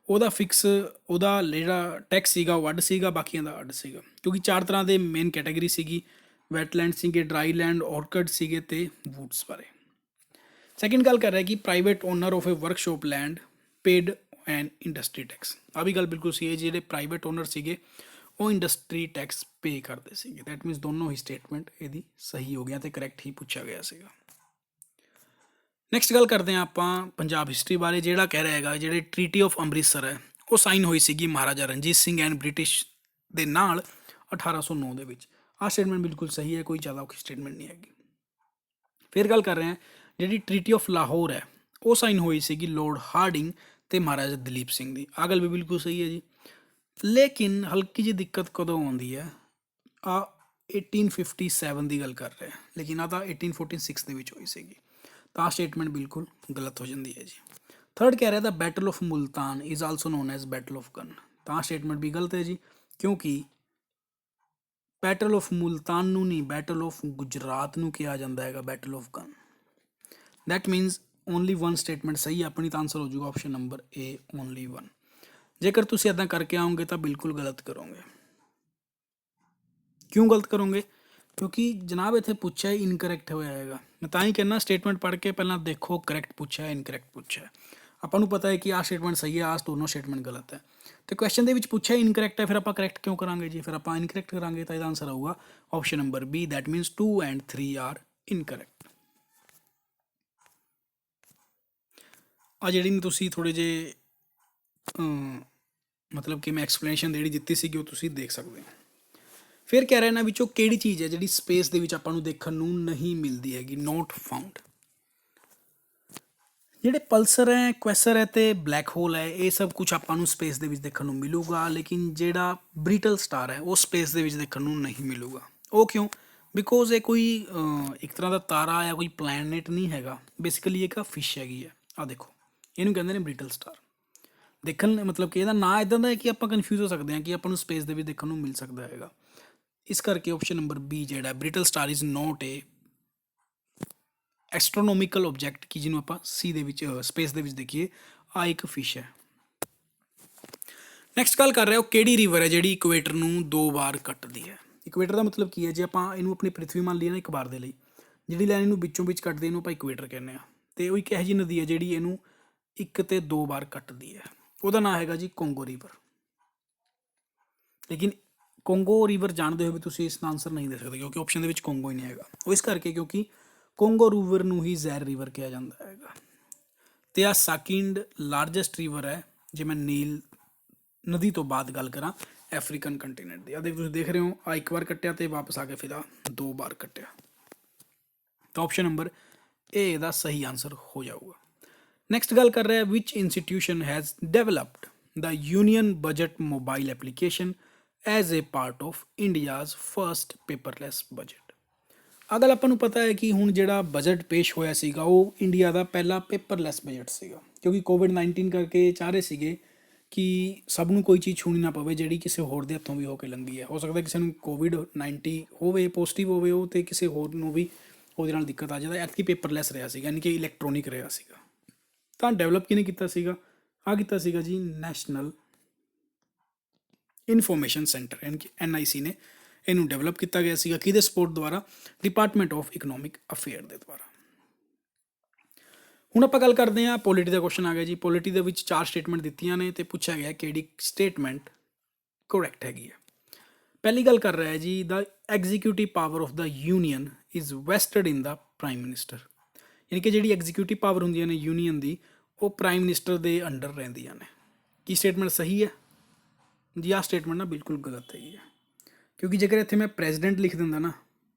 ਉਹਦਾ ਫਿਕਸ ਉਹਦਾ ਜਿਹੜਾ ਟੈਕਸ ਸੀਗਾ ਉਹ ਅੱਡ ਸੀਗਾ, ਬਾਕੀਆਂ ਦਾ ਅੱਡ ਸੀਗਾ। ਕਿਉਂਕਿ 4 ਤਰ੍ਹਾਂ ਦੇ ਮੇਨ ਕੈਟਾਗਰੀ ਸੀਗੀ, ਵੈਟਲੈਂਡ ਸੀਗੇ, ਡਰਾਈ ਲੈਂਡ, ਔਰਕਡ ਸੀਗੇ ਅਤੇ ਵੂਡਸ ਬਾਰੇ। ਸੈਕਿੰਡ ਗੱਲ ਕਰ ਰਿਹਾ ਕਿ private owner of A workshop land paid and industry tax. ਆ ਵੀ ਗੱਲ ਬਿਲਕੁਲ ਸਹੀ ਹੈ, ਜਿਹੜੇ ਪ੍ਰਾਈਵੇਟ ਓਨਰ ਸੀਗੇ ਉਹ ਇੰਡਸਟਰੀ ਟੈਕਸ ਪੇ ਕਰਦੇ ਸੀਗੇ। ਦੈਟ ਮੀਨਸ ਦੋਨੋਂ ਹੀ ਸਟੇਟਮੈਂਟ ਇਹਦੀ ਸਹੀ ਹੋ ਗਿਆ ਅਤੇ ਕਰੈਕਟ ਹੀ ਪੁੱਛਿਆ ਗਿਆ ਸੀਗਾ। ਨੈਕਸਟ ਗੱਲ ਕਰਦੇ ਹਾਂ ਆਪਾਂ ਪੰਜਾਬ ਹਿਸਟਰੀ ਬਾਰੇ, ਜਿਹੜਾ ਕਹਿ ਰਿਹਾ ਹੈਗਾ ਜਿਹੜੇ ਟਰੀਟੀ ਆਫ ਅੰਮ੍ਰਿਤਸਰ ਹੈ ਉਹ ਸਾਈਨ ਹੋਈ ਸੀਗੀ ਮਹਾਰਾਜਾ ਰਣਜੀਤ ਸਿੰਘ ਐਂਡ ਬ੍ਰਿਟਿਸ਼ ਦੇ ਨਾਲ 1809 ਦੇ ਵਿੱਚ। ਆਹ ਸਟੇਟਮੈਂਟ ਬਿਲਕੁਲ ਸਹੀ ਹੈ, ਕੋਈ ਜ਼ਿਆਦਾ ਔਖੀ ਸਟੇਟਮੈਂਟ ਨਹੀਂ ਹੈਗੀ। ਫਿਰ ਗੱਲ ਕਰ ਰਹੇ ਹਾਂ ਜਿਹੜੀ ਟਰੀਟੀ ਆਫ ਲਾਹੌਰ ਹੈ ਉਹ ਸਾਈਨ ਹੋਈ ਸੀਗੀ ਲੋਰਡ ਹਾਰਡਿੰਗ ਅਤੇ ਮਹਾਰਾਜਾ ਦਲੀਪ ਸਿੰਘ ਦੀ। ਆਹ ਗੱਲ ਵੀ ਬਿਲਕੁਲ ਸਹੀ ਹੈ ਜੀ, ਲੇਕਿਨ ਹਲਕੀ ਜਿਹੀ ਦਿੱਕਤ ਕਦੋਂ ਆਉਂਦੀ ਹੈ, ਆ 1857 ਦੀ ਗੱਲ ਕਰ ਰਿਹਾ, ਲੇਕਿਨ ਆ ਤਾਂ 1846 ਦੇ ਵਿੱਚ ਹੋਈ ਸੀਗੀ, ਤਾਂ ਸਟੇਟਮੈਂਟ ਬਿਲਕੁਲ ਗਲਤ ਹੋ ਜਾਂਦੀ ਹੈ ਜੀ। ਥਰਡ ਕਹਿ ਰਿਹਾ ਦਾ battle of Multan is also non as battle of gun. ਤਾਂ ਸਟੇਟਮੈਂਟ ਵੀ ਗਲਤ ਹੈ ਜੀ, ਕਿਉਂਕਿ ਬੈਟਲ ਆਫ ਮੁਲਤਾਨ ਨੂੰ ਨਹੀਂ, ਬੈਟਲ ਆਫ ਗੁਜਰਾਤ ਨੂੰ ਕਿਹਾ ਜਾਂਦਾ ਹੈਗਾ battle of gun. That means only 1 statement ਸਹੀ ਹੈ ਆਪਣੀ, ਤਾਂ ਆਨਸਰ ਹੋ ਜਾਊਗਾ ਆਪਸ਼ਨ ਨੰਬਰ ਏ, ਓਨਲੀ 1। ਜੇਕਰ ਤੁਸੀਂ ਇੱਦਾਂ ਕਰਕੇ ਆਓਗੇ ਤਾਂ ਬਿਲਕੁਲ ਗਲਤ ਕਰੋਗੇ। ਕਿਉਂ ਗਲਤ ਕਰੋਗੇ? ਕਿਉਂਕਿ ਜਨਾਬ ਇੱਥੇ ਪੁੱਛਿਆ ਇਨਕਰੈਕਟ ਹੋਇਆ ਹੈਗਾ। ਮੈਂ ਤਾਂ ਹੀ ਕਹਿੰਦਾ ਸਟੇਟਮੈਂਟ ਪੜ੍ਹ ਕੇ ਪਹਿਲਾਂ ਦੇਖੋ ਕਰੈਕਟ ਪੁੱਛਿਆ ਇਨਕਰੈਕਟ ਪੁੱਛਿਆ। ਆਪਾਂ ਨੂੰ ਪਤਾ ਹੈ ਕਿ ਆਹ ਸਟੇਟਮੈਂਟ ਸਹੀ ਹੈ, ਆਹ ਦੋਨੋਂ ਸਟੇਟਮੈਂਟ ਗਲਤ ਹੈ, ਅਤੇ ਕੁਐਸਚਨ ਦੇ ਵਿੱਚ ਪੁੱਛਿਆ ਇਨਕਰੈਕਟ ਹੈ, ਫਿਰ ਆਪਾਂ ਕਰੈਕਟ ਕਿਉਂ ਕਰਾਂਗੇ ਜੀ? ਫਿਰ ਆਪਾਂ ਇਨਕਰੈਕਟ ਕਰਾਂਗੇ, ਤਾਂ ਇਹਦਾ ਆਨਸਰ ਆਊਗਾ option number B, that means 2 and 3 are incorrect. ਆ ਜਿਹੜੀ ਤੁਸੀਂ ਥੋੜ੍ਹੇ ਜਿਹੇ ਮਤਲਬ ਕਿ ਮੈਂ ਐਕਸਪਲੇਨੇਸ਼ਨ ਜਿਹੜੀ ਦਿੱਤੀ ਸੀਗੀ ਉਹ ਤੁਸੀਂ ਦੇਖ ਸਕਦੇ ਹੋ। ਫਿਰ ਕਹਿ ਰਿਹਾ ਇਹਨਾਂ ਵਿੱਚੋਂ ਕਿਹੜੀ ਚੀਜ਼ ਹੈ ਜਿਹੜੀ ਸਪੇਸ ਦੇ ਵਿੱਚ ਆਪਾਂ ਨੂੰ ਦੇਖਣ ਨੂੰ ਨਹੀਂ ਮਿਲਦੀ ਹੈਗੀ, ਨੋਟ ਫਾਊਂਡ। ਜਿਹੜੇ ਪਲਸਰ ਹੈ, ਕੁਐਸਰ ਹੈ ਅਤੇ ਬਲੈਕ ਹੋਲ ਹੈ, ਇਹ ਸਭ ਕੁਛ ਆਪਾਂ ਨੂੰ ਸਪੇਸ ਦੇ ਵਿੱਚ ਦੇਖਣ ਨੂੰ ਮਿਲੂਗਾ, ਲੇਕਿਨ ਜਿਹੜਾ ਬ੍ਰਿਟਲ ਸਟਾਰ ਹੈ ਉਹ ਸਪੇਸ ਦੇ ਵਿੱਚ ਦੇਖਣ ਨੂੰ ਨਹੀਂ ਮਿਲੂਗਾ। ਉਹ ਕਿਉਂ? ਬਿਕੋਜ਼ ਇਹ ਕੋਈ ਇੱਕ ਤਰ੍ਹਾਂ ਦਾ ਤਾਰਾ ਜਾਂ ਕੋਈ ਪਲੈਨਟ ਨਹੀਂ ਹੈਗਾ, ਬੇਸਿਕਲੀ ਇੱਕ ਫਿਸ਼ ਹੈਗੀ ਹੈ। ਆਹ ਦੇਖੋ, ਇਹਨੂੰ ਕਹਿੰਦੇ ਨੇ ਬ੍ਰਿਟਲ ਸਟਾਰ। ਦੇਖਣ ਮਤਲਬ ਕਿ ਇਹਦਾ ਨਾਂ ਇੱਦਾਂ ਦਾ ਹੈ ਕਿ ਆਪਾਂ ਕਨਫਿਊਜ਼ ਹੋ ਸਕਦੇ ਹਾਂ ਕਿ ਆਪਾਂ ਨੂੰ ਸਪੇਸ ਦੇ ਵਿੱਚ ਦੇਖਣ ਨੂੰ ਮਿਲ ਸਕਦਾ ਹੈਗਾ। ਇਸ ਕਰਕੇ ਆਪਸ਼ਨ ਨੰਬਰ ਬੀ ਜਿਹੜਾ brittle star is not a astronomical object, ਕਿ ਜਿਹਨੂੰ ਆਪਾਂ ਸੀ ਦੇ ਵਿੱਚ ਸਪੇਸ ਦੇ ਵਿੱਚ ਦੇਖੀਏ, ਆ ਇੱਕ ਫਿਸ਼ ਹੈ। ਨੈਕਸਟ ਗੱਲ ਕਰ ਰਿਹਾ ਉਹ ਕਿਹੜੀ ਰਿਵਰ ਹੈ ਜਿਹੜੀ ਇਕੁਏਟਰ ਨੂੰ 2 ਵਾਰ ਕੱਟਦੀ ਹੈ। ਇਕੁਏਟਰ ਦਾ ਮਤਲਬ ਕੀ ਹੈ? ਜੇ ਆਪਾਂ ਇਹਨੂੰ ਆਪਣੀ ਪ੍ਰਿਥਵੀ ਮੰਨ ਲਈਏ ਨਾ ਇੱਕ ਵਾਰ ਦੇ ਲਈ, ਜਿਹੜੀ ਲਾਈਨ ਇਹਨੂੰ ਵਿੱਚੋਂ ਵਿੱਚ ਕੱਟਦੀ ਇਹਨੂੰ ਆਪਾਂ ਇਕੁਏਟਰ ਕਹਿੰਦੇ ਹਾਂ, ਅਤੇ ਉਹ ਇੱਕ ਇਹੋ ਜਿਹੀ ਨਦੀ ਹੈ ਜਿਹੜੀ ਇਹਨੂੰ 1 ਅਤੇ 2 ਵਾਰ ਕੱਟਦੀ ਹੈ। ਉਹਦਾ ਨਾਂ ਹੈਗਾ ਜੀ ਕੋਂਗੋ ਰਿਵਰ। ਲੇਕਿਨ ਕੋਂਗੋ ਰਿਵਰ ਜਾਣਦੇ ਹੋਏ ਵੀ ਤੁਸੀਂ ਇਸ ਦਾ ਆਨਸਰ ਨਹੀਂ ਦੇ ਸਕਦੇ, ਕਿਉਂਕਿ ਆਪਸ਼ਨ ਦੇ ਵਿੱਚ ਕੋਂਗੋ ਹੀ ਨਹੀਂ ਹੈਗਾ। ਉਹ ਇਸ ਕਰਕੇ ਕਿਉਂਕਿ ਕੋਂਗੋ ਰਿਵਰ ਨੂੰ ਹੀ ਜ਼ਹਿਰ ਰਿਵਰ ਕਿਹਾ ਜਾਂਦਾ ਹੈਗਾ। ਤੇ ਆ ਸੈਕਿੰਡ ਲਾਰਜੈਸਟ ਰਿਵਰ ਹੈ, ਜੇ ਮੈਂ ਨੀਲ ਨਦੀ ਤੋਂ ਬਾਅਦ ਗੱਲ ਕਰਾਂ ਅਫਰੀਕਨ ਕੰਟੀਨੈਂਟ ਦੀ। ਆ ਦੇਖ ਤੁਸੀਂ ਦੇਖ ਰਹੇ ਹੋ, ਆ ਇੱਕ ਵਾਰ ਕੱਟਿਆ ਤੇ ਵਾਪਸ ਆ ਕੇ ਫਿਰ ਆ 2 ਵਾਰ ਕੱਟਿਆ। ਤਾਂ ਆਪਸ਼ਨ ਨੰਬਰ ਏ ਇਹਦਾ ਸਹੀ ਆਨਸਰ ਹੋ ਜਾਊਗਾ। ਨੈਕਸਟ ਗੱਲ ਕਰ ਰਿਹਾ, which institution has developed the union budget mobile application as a part of India's first paperless budget. ਆਹ ਗੱਲ ਆਪਾਂ ਨੂੰ ਪਤਾ ਹੈ ਕਿ ਹੁਣ ਜਿਹੜਾ ਬਜਟ ਪੇਸ਼ ਹੋਇਆ ਸੀਗਾ ਉਹ ਇੰਡੀਆ ਦਾ ਪਹਿਲਾ ਪੇਪਰਲੈਸ ਬਜਟ ਸੀਗਾ, ਕਿਉਂਕਿ ਕੋਵਿਡ-19 ਕਰਕੇ ਚਾਹ ਰਹੇ ਸੀਗੇ ਕਿ ਸਭ ਨੂੰ ਕੋਈ ਚੀਜ਼ ਛੂਣੀ ਨਾ ਪਵੇ ਜਿਹੜੀ ਕਿਸੇ ਹੋਰ ਦੇ ਹੱਥੋਂ ਵੀ ਹੋ ਕੇ ਲੰਘੀ ਹੈ। ਹੋ ਸਕਦਾ ਕਿਸੇ ਨੂੰ ਕੋਵਿਡ-19 ਹੋਵੇ, ਪੋਜ਼ੀਟਿਵ ਹੋਵੇ ਉਹ, ਤੇ ਕਿਸੇ ਹੋਰ ਨੂੰ ਵੀ ਉਹਦੇ ਨਾਲ ਦਿੱਕਤ ਆ ਜਾਵੇ। ਐਤਕੀ ਪੇਪਰਲੈਸ ਰਿਹਾ ਸੀਗਾ, ਯਾਨੀ ਕਿ ਇਲੈਕਟ੍ਰੋਨਿਕ ਰਿਹਾ ਸੀਗਾ। ਤਾਂ ਡਿਵੈਲਪ ਕਿਹਨੇ ਕੀਤਾ ਸੀਗਾ? ਆਹ ਕੀਤਾ ਸੀਗਾ ਜੀ ਨੈਸ਼ਨਲ ਇਨਫੋਰਮੇਸ਼ਨ ਸੈਂਟਰ, ਯਾਨੀ ਕਿ NIC ਨੇ ਇਹਨੂੰ ਡਿਵੈਲਪ ਕੀਤਾ ਗਿਆ ਸੀਗਾ। ਕਿਹਦੇ ਸਪੋਰਟ ਦੁਆਰਾ? ਡਿਪਾਰਟਮੈਂਟ ਆਫ ਇਕਨੋਮਿਕ ਅਫੇਅਰ ਦੇ ਦੁਆਰਾ। ਹੁਣ ਆਪਾਂ ਗੱਲ ਕਰਦੇ ਹਾਂ ਪੋਲਿਟੀ ਦਾ ਕੁਐਸਚਨ ਆ ਗਿਆ ਜੀ। ਪੋਲਿਟੀ ਦੇ ਵਿੱਚ 4 ਸਟੇਟਮੈਂਟ ਦਿੱਤੀਆਂ ਨੇ ਤੇ ਪੁੱਛਿਆ ਗਿਆ ਕਿਹੜੀ ਸਟੇਟਮੈਂਟ ਕਰੈਕਟ ਹੈਗੀ ਹੈ। ਪਹਿਲੀ ਗੱਲ ਕਰ ਰਿਹਾ ਹੈ ਜੀ, the executive power of the union is vested in the prime minister, ਯਾਨੀ ਕਿ ਜਿਹੜੀ ਐਗਜ਼ੀਕਿਊਟਿਵ ਪਾਵਰ ਹੁੰਦੀਆਂ ਨੇ ਯੂਨੀਅਨ ਦੀ, ਉਹ ਪ੍ਰਾਈਮ ਮਿਨਿਸਟਰ ਦੇ ਅੰਡਰ ਰਹਿੰਦੀਆਂ ਨੇ। ਕੀ ਸਟੇਟਮੈਂਟ ਸਹੀ ਹੈ ਜੀ? ਆਹ ਸਟੇਟਮੈਂਟ ਨਾ ਬਿਲਕੁਲ ਗਲਤ ਹੈਗੀ ਹੈ, ਕਿਉਂਕਿ ਜੇਕਰ ਇੱਥੇ ਮੈਂ ਪ੍ਰੈਜ਼ੀਡੈਂਟ ਲਿਖ ਦਿੰਦਾ ਨਾ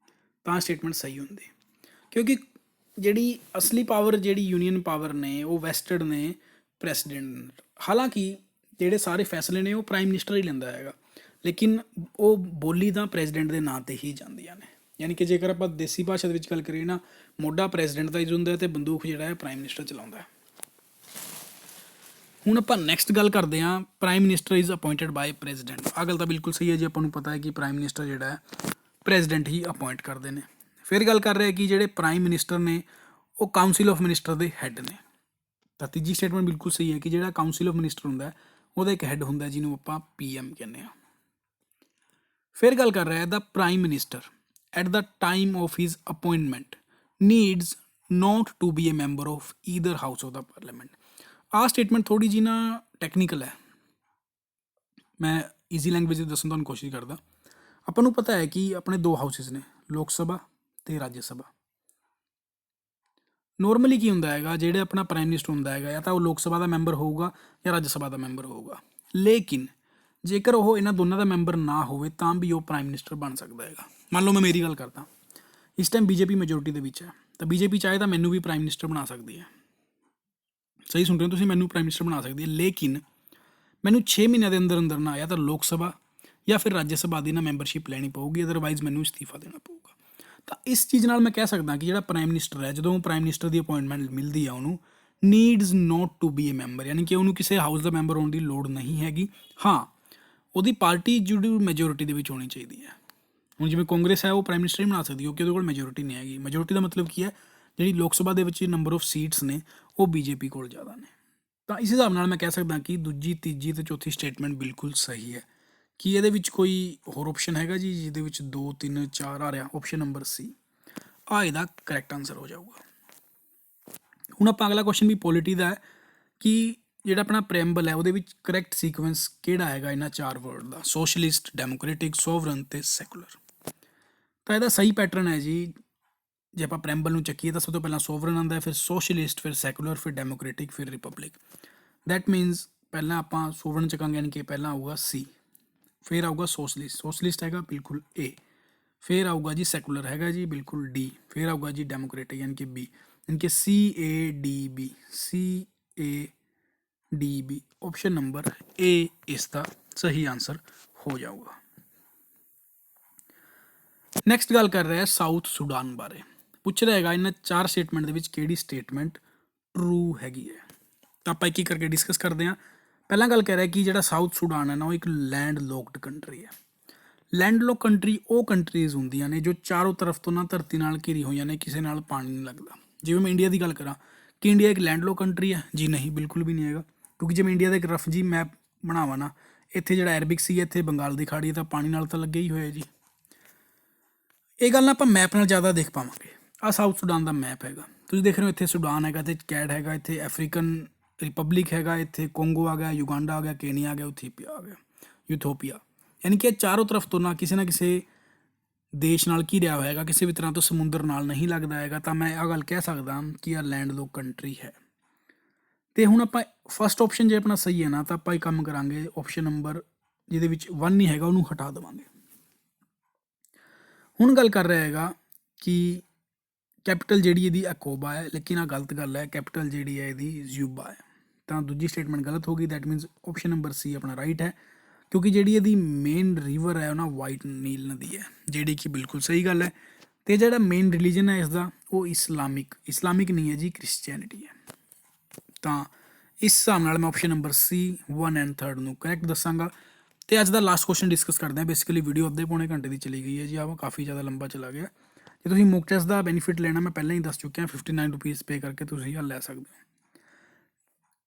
ਤਾਂ ਸਟੇਟਮੈਂਟ ਸਹੀ ਹੁੰਦੀ, ਕਿਉਂਕਿ ਜਿਹੜੀ ਅਸਲੀ ਪਾਵਰ ਜਿਹੜੀ ਯੂਨੀਅਨ ਪਾਵਰ ਨੇ ਉਹ ਵੈਸਟਡ ਨੇ ਪ੍ਰੈਸੀਡੈਂਟ। ਹਾਲਾਂਕਿ ਜਿਹੜੇ ਸਾਰੇ ਫੈਸਲੇ ਨੇ ਉਹ ਪ੍ਰਾਈਮ ਮਿਨਿਸਟਰ ਹੀ ਲੈਂਦਾ ਹੈਗਾ, ਲੇਕਿਨ ਉਹ ਬੋਲੀ ਤਾਂ ਪ੍ਰੈਜ਼ੀਡੈਂਟ ਦੇ ਨਾਂ 'ਤੇ ਹੀ ਜਾਂਦੀਆਂ ਨੇ। ਯਾਨੀ ਕਿ ਜੇਕਰ ਆਪਾਂ ਦੇਸੀ ਭਾਸ਼ਾ ਦੇ ਵਿੱਚ ਗੱਲ ਕਰੀਏ ਨਾ, ਮੋਢਾ ਪ੍ਰੈਜ਼ੀਡੈਂਟ ਦਾ ਯੂਜ਼ ਹੁੰਦਾ ਅਤੇ ਬੰਦੂਕ ਜਿਹੜਾ ਹੈ ਪ੍ਰਾਈਮ ਮਿਨਿਸਟਰ ਚਲਾਉਂਦਾ ਹੈ। ਹੁਣ ਆਪਾਂ ਨੈਕਸਟ ਗੱਲ ਕਰਦੇ ਹਾਂ, prime minister is appointed by president. ਆਹ ਗੱਲ ਤਾਂ ਬਿਲਕੁਲ ਸਹੀ ਹੈ ਜੀ, ਆਪਾਂ ਨੂੰ ਪਤਾ ਹੈ ਕਿ ਪ੍ਰਾਈਮ ਮਿਨਿਸਟਰ ਜਿਹੜਾ ਹੈ ਪ੍ਰੈਜ਼ੀਡੈਂਟ ਹੀ ਅਪੋਇੰਟ ਕਰਦੇ ਨੇ। ਫਿਰ ਗੱਲ ਕਰ ਰਹੇ ਕਿ ਜਿਹੜੇ ਪ੍ਰਾਈਮ ਮਿਨਿਸਟਰ ਨੇ ਉਹ ਕਾਊਂਸਿਲ ਆਫ ਮਿਨਿਸਟਰ ਦੇ ਹੈੱਡ ਨੇ। ਤਾਂ ਤੀਜੀ ਸਟੇਟਮੈਂਟ ਬਿਲਕੁਲ ਸਹੀ ਹੈ ਕਿ ਜਿਹੜਾ ਕਾਊਂਸਿਲ ਆਫ ਮਿਨਿਸਟਰ ਹੁੰਦਾ ਉਹਦਾ ਇੱਕ ਹੈੱਡ ਹੁੰਦਾ ਜਿਹਨੂੰ ਆਪਾਂ PM ਕਹਿੰਦੇ ਹਾਂ। ਫਿਰ ਗੱਲ ਕਰ ਰਿਹਾ the prime minister at the time of his appointment needs not to be a member of either house of the parliament. ਆਹ ਸਟੇਟਮੈਂਟ ਥੋੜ੍ਹੀ ਜਿਹੀ ਨਾ ਟੈਕਨੀਕਲ ਹੈ, ਮੈਂ ਈਜ਼ੀ ਲੈਂਗੁਏਜ ਵਿੱਚ ਦੱਸਣ ਤੁਹਾਨੂੰ ਕੋਸ਼ਿਸ਼ ਕਰਦਾ। ਆਪਾਂ ਨੂੰ ਪਤਾ ਹੈ ਕਿ ਆਪਣੇ 2 ਹਾਊਸਿਸ ਨੇ, ਲੋਕ ਸਭਾ ਅਤੇ ਰਾਜ ਸਭਾ। ਨੋਰਮਲੀ ਕੀ ਹੁੰਦਾ ਹੈਗਾ, ਜਿਹੜੇ ਆਪਣਾ ਪ੍ਰਾਈਮ ਮਿਨਿਸਟਰ ਹੁੰਦਾ ਹੈਗਾ ਜਾਂ ਤਾਂ ਉਹ ਲੋਕ ਸਭਾ ਦਾ ਮੈਂਬਰ ਹੋਊਗਾ ਜਾਂ ਰਾਜ ਸਭਾ ਦਾ ਮੈਂਬਰ ਹੋਊਗਾ, ਲੇਕਿਨ ਜੇਕਰ ਉਹ ਇਹਨਾਂ ਦੋਨਾਂ ਦਾ ਮੈਂਬਰ ਨਾ ਹੋਵੇ ਤਾਂ ਵੀ ਉਹ ਪ੍ਰਾਈਮ ਮਿਨਿਸਟਰ ਬਣ ਸਕਦਾ ਹੈਗਾ। ਮੰਨ ਲਓ ਮੈਂ ਮੇਰੀ ਗੱਲ ਕਰਦਾ, ਇਸ ਟਾਈਮ BJP ਮੈਜੋਰਿਟੀ ਦੇ ਵਿੱਚ ਹੈ, ਤਾਂ BJP ਚਾਹੇ ਤਾਂ ਮੈਨੂੰ ਵੀ ਪ੍ਰਾਈਮ ਮਿਨਿਸਟਰ ਬਣਾ ਸਕਦੀ ਹੈ। ਸਹੀ ਸੁਣ ਰਹੇ ਹੋ ਤੁਸੀਂ, ਮੈਨੂੰ ਪ੍ਰਾਈਮ ਮਿਨਿਸਟਰ ਬਣਾ ਸਕਦੀ ਹੈ, ਲੇਕਿਨ ਮੈਨੂੰ 6 ਮਹੀਨਿਆਂ ਦੇ ਅੰਦਰ ਅੰਦਰ ਨਾ ਜਾਂ ਤਾਂ ਲੋਕ ਸਭਾ ਜਾਂ ਫਿਰ ਰਾਜ ਸਭਾ ਦੀ ਨਾ ਮੈਂਬਰਸ਼ਿਪ ਲੈਣੀ ਪਊਗੀ, ਅਦਰਵਾਈਜ਼ ਮੈਨੂੰ ਇਸਤੀਫਾ ਦੇਣਾ ਪਊਗਾ। ਤਾਂ ਇਸ ਚੀਜ਼ ਨਾਲ ਮੈਂ ਕਹਿ ਸਕਦਾ ਕਿ ਜਿਹੜਾ ਪ੍ਰਾਈਮ ਮਿਨਿਸਟਰ ਹੈ, ਜਦੋਂ ਪ੍ਰਾਈਮ ਮਿਨਿਸਟਰ ਦੀ ਅਪੋਇੰਟਮੈਂਟ ਮਿਲਦੀ ਆ ਉਹਨੂੰ needs not to be a member, ਯਾਨੀ ਕਿ ਉਹਨੂੰ ਕਿਸੇ ਹਾਊਸ ਦਾ ਮੈਂਬਰ ਹੋਣ ਦੀ ਲੋੜ ਨਹੀਂ ਹੈਗੀ। ਹਾਂ, ਉਹਦੀ ਪਾਰਟੀ ਜਿਹੜੀ ਮੈਜੋਰਿਟੀ ਦੇ ਵਿੱਚ ਹੋਣੀ ਚਾਹੀਦੀ ਹੈ। ਹੁਣ ਜਿਵੇਂ ਕਾਂਗਰਸ ਹੈ ਉਹ ਪ੍ਰਾਈਮ ਮਿਨਿਸਟਰ ਹੀ ਬਣਾ ਸਕਦੀ, ਕਿਉਂਕਿ ਉਹਦੇ ਕੋਲ ਮੈਜੋਰਿਟੀ ਨਹੀਂ ਹੈਗੀ। ਮੈਜੋਰਿਟੀ ਦਾ ਮਤਲਬ ਕੀ ਹੈ, ਜਿਹੜੀ ਲੋਕ ਸਭਾ ਦੇ ਵਿੱਚ ਨੰਬਰ ਆਫ ਸੀਟਸ ਨੇ ਉਹ BJP ਕੋਲ ਜ਼ਿਆਦਾ ਨੇ। ਤਾਂ ਇਸ ਹਿਸਾਬ ਨਾਲ ਮੈਂ ਕਹਿ ਸਕਦਾ ਕਿ ਦੂਜੀ, ਤੀਜੀ ਅਤੇ ਚੌਥੀ ਸਟੇਟਮੈਂਟ ਬਿਲਕੁਲ ਸਹੀ ਹੈ। ਕੀ ਇਹਦੇ ਵਿੱਚ ਕੋਈ ਹੋਰ ਆਪਸ਼ਨ ਹੈਗਾ ਜੀ ਜਿਹਦੇ ਵਿੱਚ 2, 3, 4 ਆ ਰਿਹਾ? ਆਪਸ਼ਨ ਨੰਬਰ C ਆ ਇਹਦਾ ਕਰੈਕਟ ਆਨਸਰ ਹੋ ਜਾਊਗਾ। ਹੁਣ ਆਪਾਂ ਅਗਲਾ ਕੁਐਸਚਨ ਵੀ ਪੋਲਿਟੀ ਦਾ ਹੈ ਕਿ ਜਿਹੜਾ ਆਪਣਾ ਪ੍ਰੈਂਬਲ ਹੈ ਉਹਦੇ ਵਿੱਚ ਕਰੈਕਟ ਸੀਕੁਐਂਸ ਕਿਹੜਾ ਹੈਗਾ ਇਹਨਾਂ 4 ਵਰਡ ਦਾ? ਸੋਸ਼ਲਿਸਟ, ਡੈਮੋਕ੍ਰੈਟਿਕ, ਸੋਵਰਨ ਅਤੇ ਸੈਕੂਲਰ। ਤਾਂ ਇਹਦਾ ਸਹੀ ਪੈਟਰਨ ਹੈ ਜੀ, ਜੇ ਆਪਾਂ ਪ੍ਰੈਂਬਲ ਨੂੰ ਚੱਕੀਏ ਤਾਂ ਸਭ ਤੋਂ ਪਹਿਲਾਂ ਸੋਵਰਨ ਆਉਂਦਾ, ਫਿਰ ਸੋਸ਼ਲਿਸਟ, ਫਿਰ ਸੈਕੂਲਰ, ਫਿਰ ਡੈਮੋਕ੍ਰੈਟਿਕ, ਫਿਰ ਰਿਪਬਲਿਕ। ਦੈਟ ਮੀਨਸ ਪਹਿਲਾਂ ਆਪਾਂ ਸੋਵਰਨ ਚੱਕਾਂਗੇ, ਯਾਨੀ ਕਿ ਪਹਿਲਾਂ ਆਊਗਾ C, ਫਿਰ ਆਊਗਾ ਸੋਸ਼ਲਿਸਟ, ਸੋਸ਼ਲਿਸਟ ਹੈਗਾ ਬਿਲਕੁਲ A, ਫਿਰ ਆਊਗਾ ਜੀ ਸੈਕੂਲਰ ਹੈਗਾ ਜੀ ਬਿਲਕੁਲ D, ਫਿਰ ਆਊਗਾ ਜੀ ਡੈਮੋਕ੍ਰੈਟਿਕ ਯਾਨੀ ਕਿ B, ਯਾਨੀ ਕਿ CADB, CADB। Option number A ਇਸ ਦਾ ਸਹੀ ਆਨਸਰ ਹੋ ਜਾਊਗਾ। ਨੈਕਸਟ ਗੱਲ ਕਰ ਰਿਹਾ ਸਾਊਥ ਸੁਡਾਨ ਬਾਰੇ। ਪੁੱਛ ਰਿਹਾ ਹੈਗਾ ਇਹਨਾਂ 4 ਸਟੇਟਮੈਂਟ ਦੇ ਵਿੱਚ ਕਿਹੜੀ ਸਟੇਟਮੈਂਟ ਟਰੂ ਹੈਗੀ ਹੈ। ਤਾਂ ਆਪਾਂ ਇੱਕ ਕਰਕੇ ਡਿਸਕਸ ਕਰਦੇ ਹਾਂ। ਪਹਿਲਾਂ ਗੱਲ ਕਰ ਰਿਹਾ ਕਿ ਜਿਹੜਾ ਸਾਊਥ ਸੁਡਾਨ ਹੈ ਨਾ ਉਹ ਇੱਕ ਲੈਂਡ ਲੋਕਡ ਕੰਟਰੀ ਹੈ। ਲੈਂਡ ਲੋਕ ਕੰਟਰੀ ਉਹ ਕੰਟਰੀਜ਼ ਹੁੰਦੀਆਂ ਨੇ ਜੋ ਚਾਰੋਂ ਤਰਫ ਤੋਂ ਨਾ ਧਰਤੀ ਨਾਲ ਘਿਰੀ ਹੋਈਆਂ ਨੇ, ਕਿਸੇ ਨਾਲ ਪਾਣੀ ਨਹੀਂ ਲੱਗਦਾ। ਜਿਵੇਂ ਮੈਂ ਇੰਡੀਆ ਦੀ ਗੱਲ ਕਰਾਂ ਕਿ ਇੰਡੀਆ ਇੱਕ ਲੈਂਡ ਲੋਕ ਕੰਟਰੀ ਹੈ ਜੀ, ਨਹੀਂ ਬਿਲਕੁਲ ਵੀ ਨਹੀਂ ਹੈਗਾ। ਕਿਉਂਕਿ ਜਿਵੇਂ ਇੰਡੀਆ ਦਾ ਇੱਕ ਰਫ ਜੀ ਮੈਪ ਬਣਾਵਾ ਨਾ, ਇੱਥੇ ਜਿਹੜਾ ਅਰਬਿਕ ਸੀ, ਇੱਥੇ ਬੰਗਾਲ ਦੀ ਖਾੜੀ ਹੈ, ਤਾਂ ਪਾਣੀ ਨਾਲ ਤਾਂ ਲੱਗਿਆ ਹੀ ਹੋਇਆ ਜੀ। ਇਹ ਗੱਲ ਨਾ ਆਪਾਂ ਮੈਪ ਨਾਲ ਜ਼ਿਆਦਾ ਦੇਖ ਪਾਵਾਂਗੇ। ਆਹ ਸਾਊਥ ਸੁਡਾਨ ਦਾ ਮੈਪ ਹੈਗਾ, ਤੁਸੀਂ ਦੇਖ ਰਹੇ ਹੋ ਇੱਥੇ ਸੁਡਾਨ ਹੈਗਾ, ਇੱਥੇ ਕੈਡ ਹੈਗਾ, ਇੱਥੇ ਅਫਰੀਕਨ ਰਿਪਬਲਿਕ ਹੈਗਾ, ਇੱਥੇ ਕੋਂਗੋ ਆ ਗਿਆ, ਯੂਗਾਂਡਾ ਆ ਗਿਆ, ਕੇਨੀਆ ਆ ਗਿਆ, ਇਥੀਓਪੀਆ ਆ ਗਿਆ, ਯਾਨੀ ਕਿ ਇਹ ਚਾਰੋਂ ਤਰਫ ਤੋਂ ਨਾ ਕਿਸੇ ਦੇਸ਼ ਨਾਲ ਘਿਰਿਆ ਹੋਇਆ ਹੈਗਾ, ਕਿਸੇ ਵੀ ਤਰ੍ਹਾਂ ਤੋਂ ਸਮੁੰਦਰ ਨਾਲ ਨਹੀਂ ਲੱਗਦਾ ਹੈਗਾ, ਤਾਂ ਮੈਂ ਆਹ ਗੱਲ ਕਹਿ ਸਕਦਾ ਕਿ ਇਹ ਲੈਂਡ ਲੋਕ ਕੰਟਰੀ ਹੈ। ਤੇ ਹੁਣ ਆਪਾਂ ਫਸਟ ਆਪਸ਼ਨ ਜੇ ਆਪਣਾ ਸਹੀ ਹੈ ਨਾ, ਤਾਂ ਆਪਾਂ ਇਹ ਕੰਮ ਕਰਾਂਗੇ ਆਪਸ਼ਨ ਨੰਬਰ ਜਿਹਦੇ ਵਿੱਚ 1 ਨਹੀਂ ਹੈਗਾ ਉਹਨੂੰ ਹਟਾ ਦੇਵਾਂਗੇ। ਹੁਣ ਗੱਲ ਕਰ ਰਿਹਾ ਹੈਗਾ ਕਿ ਕੈਪੀਟਲ ਜਿਹੜੀ ਇਹਦੀ ਅਕੋਬਾ ਹੈ, ਲੇਕਿਨ ਆਹ ਗਲਤ ਗੱਲ ਹੈ, ਕੈਪੀਟਲ ਜਿਹੜੀ ਹੈ ਇਹਦੀ ਜ਼ਿਊਬਾ ਹੈ। ਤਾਂ ਦੂਜੀ ਸਟੇਟਮੈਂਟ ਗਲਤ ਹੋ ਗਈ, ਦੈਟ ਮੀਨਸ ਆਪਸ਼ਨ ਨੰਬਰ ਸੀ ਆਪਣਾ ਰਾਈਟ ਹੈ, ਕਿਉਂਕਿ ਜਿਹੜੀ ਇਹਦੀ ਮੇਨ ਰਿਵਰ ਹੈ ਉਹ ਨਾ ਵਾਈਟ ਨੀਲ ਨਦੀ ਹੈ, ਜਿਹੜੀ ਕਿ ਬਿਲਕੁਲ ਸਹੀ ਗੱਲ ਹੈ। ਤੇ ਜਿਹੜਾ ਮੇਨ ਰਿਲੀਜਨ ਹੈ ਇਸਦਾ ਉਹ ਇਸਲਾਮਿਕ ਨਹੀਂ ਹੈ ਜੀ, ਕ੍ਰਿਸਚੀਅਨਿਟੀ ਹੈ। ਤਾਂ ਇਸ ਹਿਸਾਬ ਨਾਲ ਮੈਂ ਆਪਸ਼ਨ ਨੰਬਰ ਸੀ 1 ਐਂਡ 3 ਨੂੰ ਕਰੈਕਟ ਦੱਸਾਂਗਾ। ਤੇ ਅੱਜ ਦਾ ਲਾਸਟ ਕੁਐਸਚਨ ਡਿਸਕਸ ਕਰਦੇ ਹਾਂ। ਬੇਸਿਕਲੀ ਵੀਡੀਓ ਅੱਧੇ ਪੌਣੇ ਘੰਟੇ ਦੀ ਚਲੀ ਗਈ ਹੈ ਜੀ, ਆਹ ਕਾਫੀ ਜ਼ਿਆਦਾ ਲੰਬਾ ਚਲਾ ਗਿਆ। ਜੇ ਤੁਸੀਂ ਮੌਕ ਟੈਸਟ ਦਾ ਬੈਨੀਫਿਟ ਲੈਣਾ, ਮੈਂ ਪਹਿਲਾਂ ਹੀ ਦੱਸ ਚੁੱਕਿਆ, 59 ਰੁਪੀਜ਼ ਪੇ ਕਰਕੇ ਤੁਸੀਂ ਇਹ ਲੈ ਸਕਦੇ ਹੋ।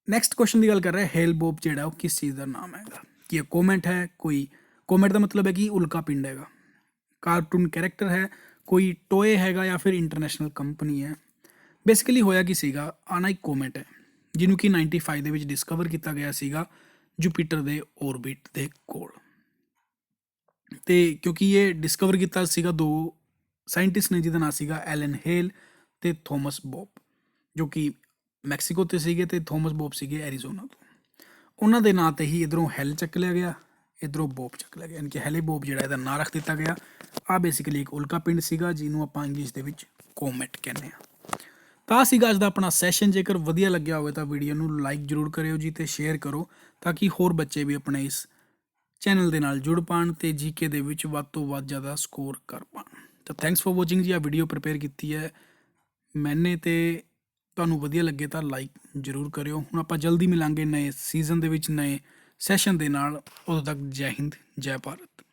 ਨੈਕਸਟ ਕੁਐਸਚਨ ਦੀ ਗੱਲ ਕਰ ਰਿਹਾ, ਹੇਲ ਬੋਬ ਜਿਹੜਾ ਉਹ ਕਿਸ ਚੀਜ਼ ਦਾ ਨਾਮ ਹੈਗਾ? ਕੀ ਇਹ ਕੋਮੈਟ ਹੈ? ਕੋਈ ਕੋਮੈਟ ਦਾ ਮਤਲਬ ਹੈ ਕਿ ਉਲਕਾ ਪਿੰਡ ਹੈਗਾ, ਕਾਰਟੂਨ ਕੈਰੈਕਟਰ ਹੈ, ਕੋਈ ਟੋਏ ਹੈਗਾ, ਜਾਂ ਫਿਰ ਇੰਟਰਨੈਸ਼ਨਲ ਕੰਪਨੀ ਹੈ। ਬੇਸਿਕਲੀ ਹੋਇਆ ਕੀ ਸੀਗਾ, ਆਣਾ ਇੱਕ ਕੋਮੈਟ ਹੈ ਜਿਹਨੂੰ ਕਿ 95 ਦੇ ਵਿੱਚ ਡਿਸਕਵਰ ਕੀਤਾ ਗਿਆ ਸੀਗਾ ਜੁਪੀਟਰ ਦੇ ਔਰਬਿਟ ਦੇ ਕੋਲ। ਤੇ ਕਿਉਂਕਿ ਇਹ ਡਿਸਕਵਰ ਕੀਤਾ ਸੀਗਾ ਦੋ ਸਾਇੰਟਿਸਟ ਨੇ, ਜਿਹਦਾ ਨਾਂ ਸੀਗਾ ਐਲਨ ਹੇਲ ਤੇ ਥੋਮਸ ਬੋਬ, ਜੋ ਕਿ ਮੈਕਸੀਕੋ ਤੇ ਸੀਗੇ, ਤੇ ਥੋਮਸ ਬੋਬ ਸੀਗੇ ਐਰੀਜ਼ੋਨਾ ਤੋਂ। ਉਹਨਾਂ ਦੇ ਨਾਂ ਤੇ ਹੀ ਇੱਧਰੋਂ ਹੈਲ ਚੱਕ ਲਿਆ ਗਿਆ, ਇੱਧਰੋਂ ਬੋਬ ਚੱਕ ਲਿਆ ਗਿਆ, ਯਾਨੀ ਕਿ ਹੈਲੇ ਬੋਬ ਜਿਹੜਾ ਇਹਦਾ ਨਾਂ ਰੱਖ ਦਿੱਤਾ ਗਿਆ। ਆਹ ਬੇਸਿਕਲੀ ਇੱਕ ਉਲਕਾ ਪਿੰਡ ਸੀਗਾ ਜਿਹਨੂੰ ਆਪਾਂ ਇੰਗਲਿਸ਼ ਦੇ ਵਿੱਚ ਕੋਮੈਟ ਕਹਿੰਦੇ ਹਾਂ। ਤਾਂ ਸੀਗਾ ਅੱਜ ਦਾ ਆਪਣਾ ਸੈਸ਼ਨ। ਜੇਕਰ ਵਧੀਆ ਲੱਗਿਆ ਹੋਵੇ ਤਾਂ ਵੀਡੀਓ ਨੂੰ ਲਾਈਕ ਜ਼ਰੂਰ ਕਰਿਓ ਜੀ, ਤੇ ਸ਼ੇਅਰ ਕਰੋ ਤਾਂ ਕਿ ਹੋਰ ਬੱਚੇ ਵੀ ਆਪਣੇ ਇਸ ਚੈਨਲ ਦੇ ਨਾਲ ਜੁੜ ਪਾਉਣ ਤੇ ਜੀਕੇ ਦੇ ਵਿੱਚ ਵੱਧ ਤੋਂ ਵੱਧ ਜ਼ਿਆਦਾ ਸਕੋਰ ਕਰ ਪਾਉਣ। ਤਾਂ ਥੈਂਕਸ ਫॉर ਵਾਚਿੰਗ ਜੀ। ਆ ਵੀਡੀਓ ਪ੍ਰਿਪੇਅਰ ਕੀਤੀ ਹੈ ਮੈਨੇ, ਤੇ ਤੁਹਾਨੂੰ ਵਧੀਆ ਲੱਗੇ ਤਾਂ ਲਾਈਕ ਜ਼ਰੂਰ ਕਰਿਓ। ਹੁਣ ਆਪਾਂ ਜਲਦੀ ਮਿਲਾਂਗੇ ਨਵੇਂ ਸੀਜ਼ਨ ਦੇ ਵਿੱਚ ਨਵੇਂ ਸੈਸ਼ਨ ਦੇ ਨਾਲ। ਉਦੋਂ ਤੱਕ ਜੈ ਹਿੰਦ, ਜੈ ਭਾਰਤ।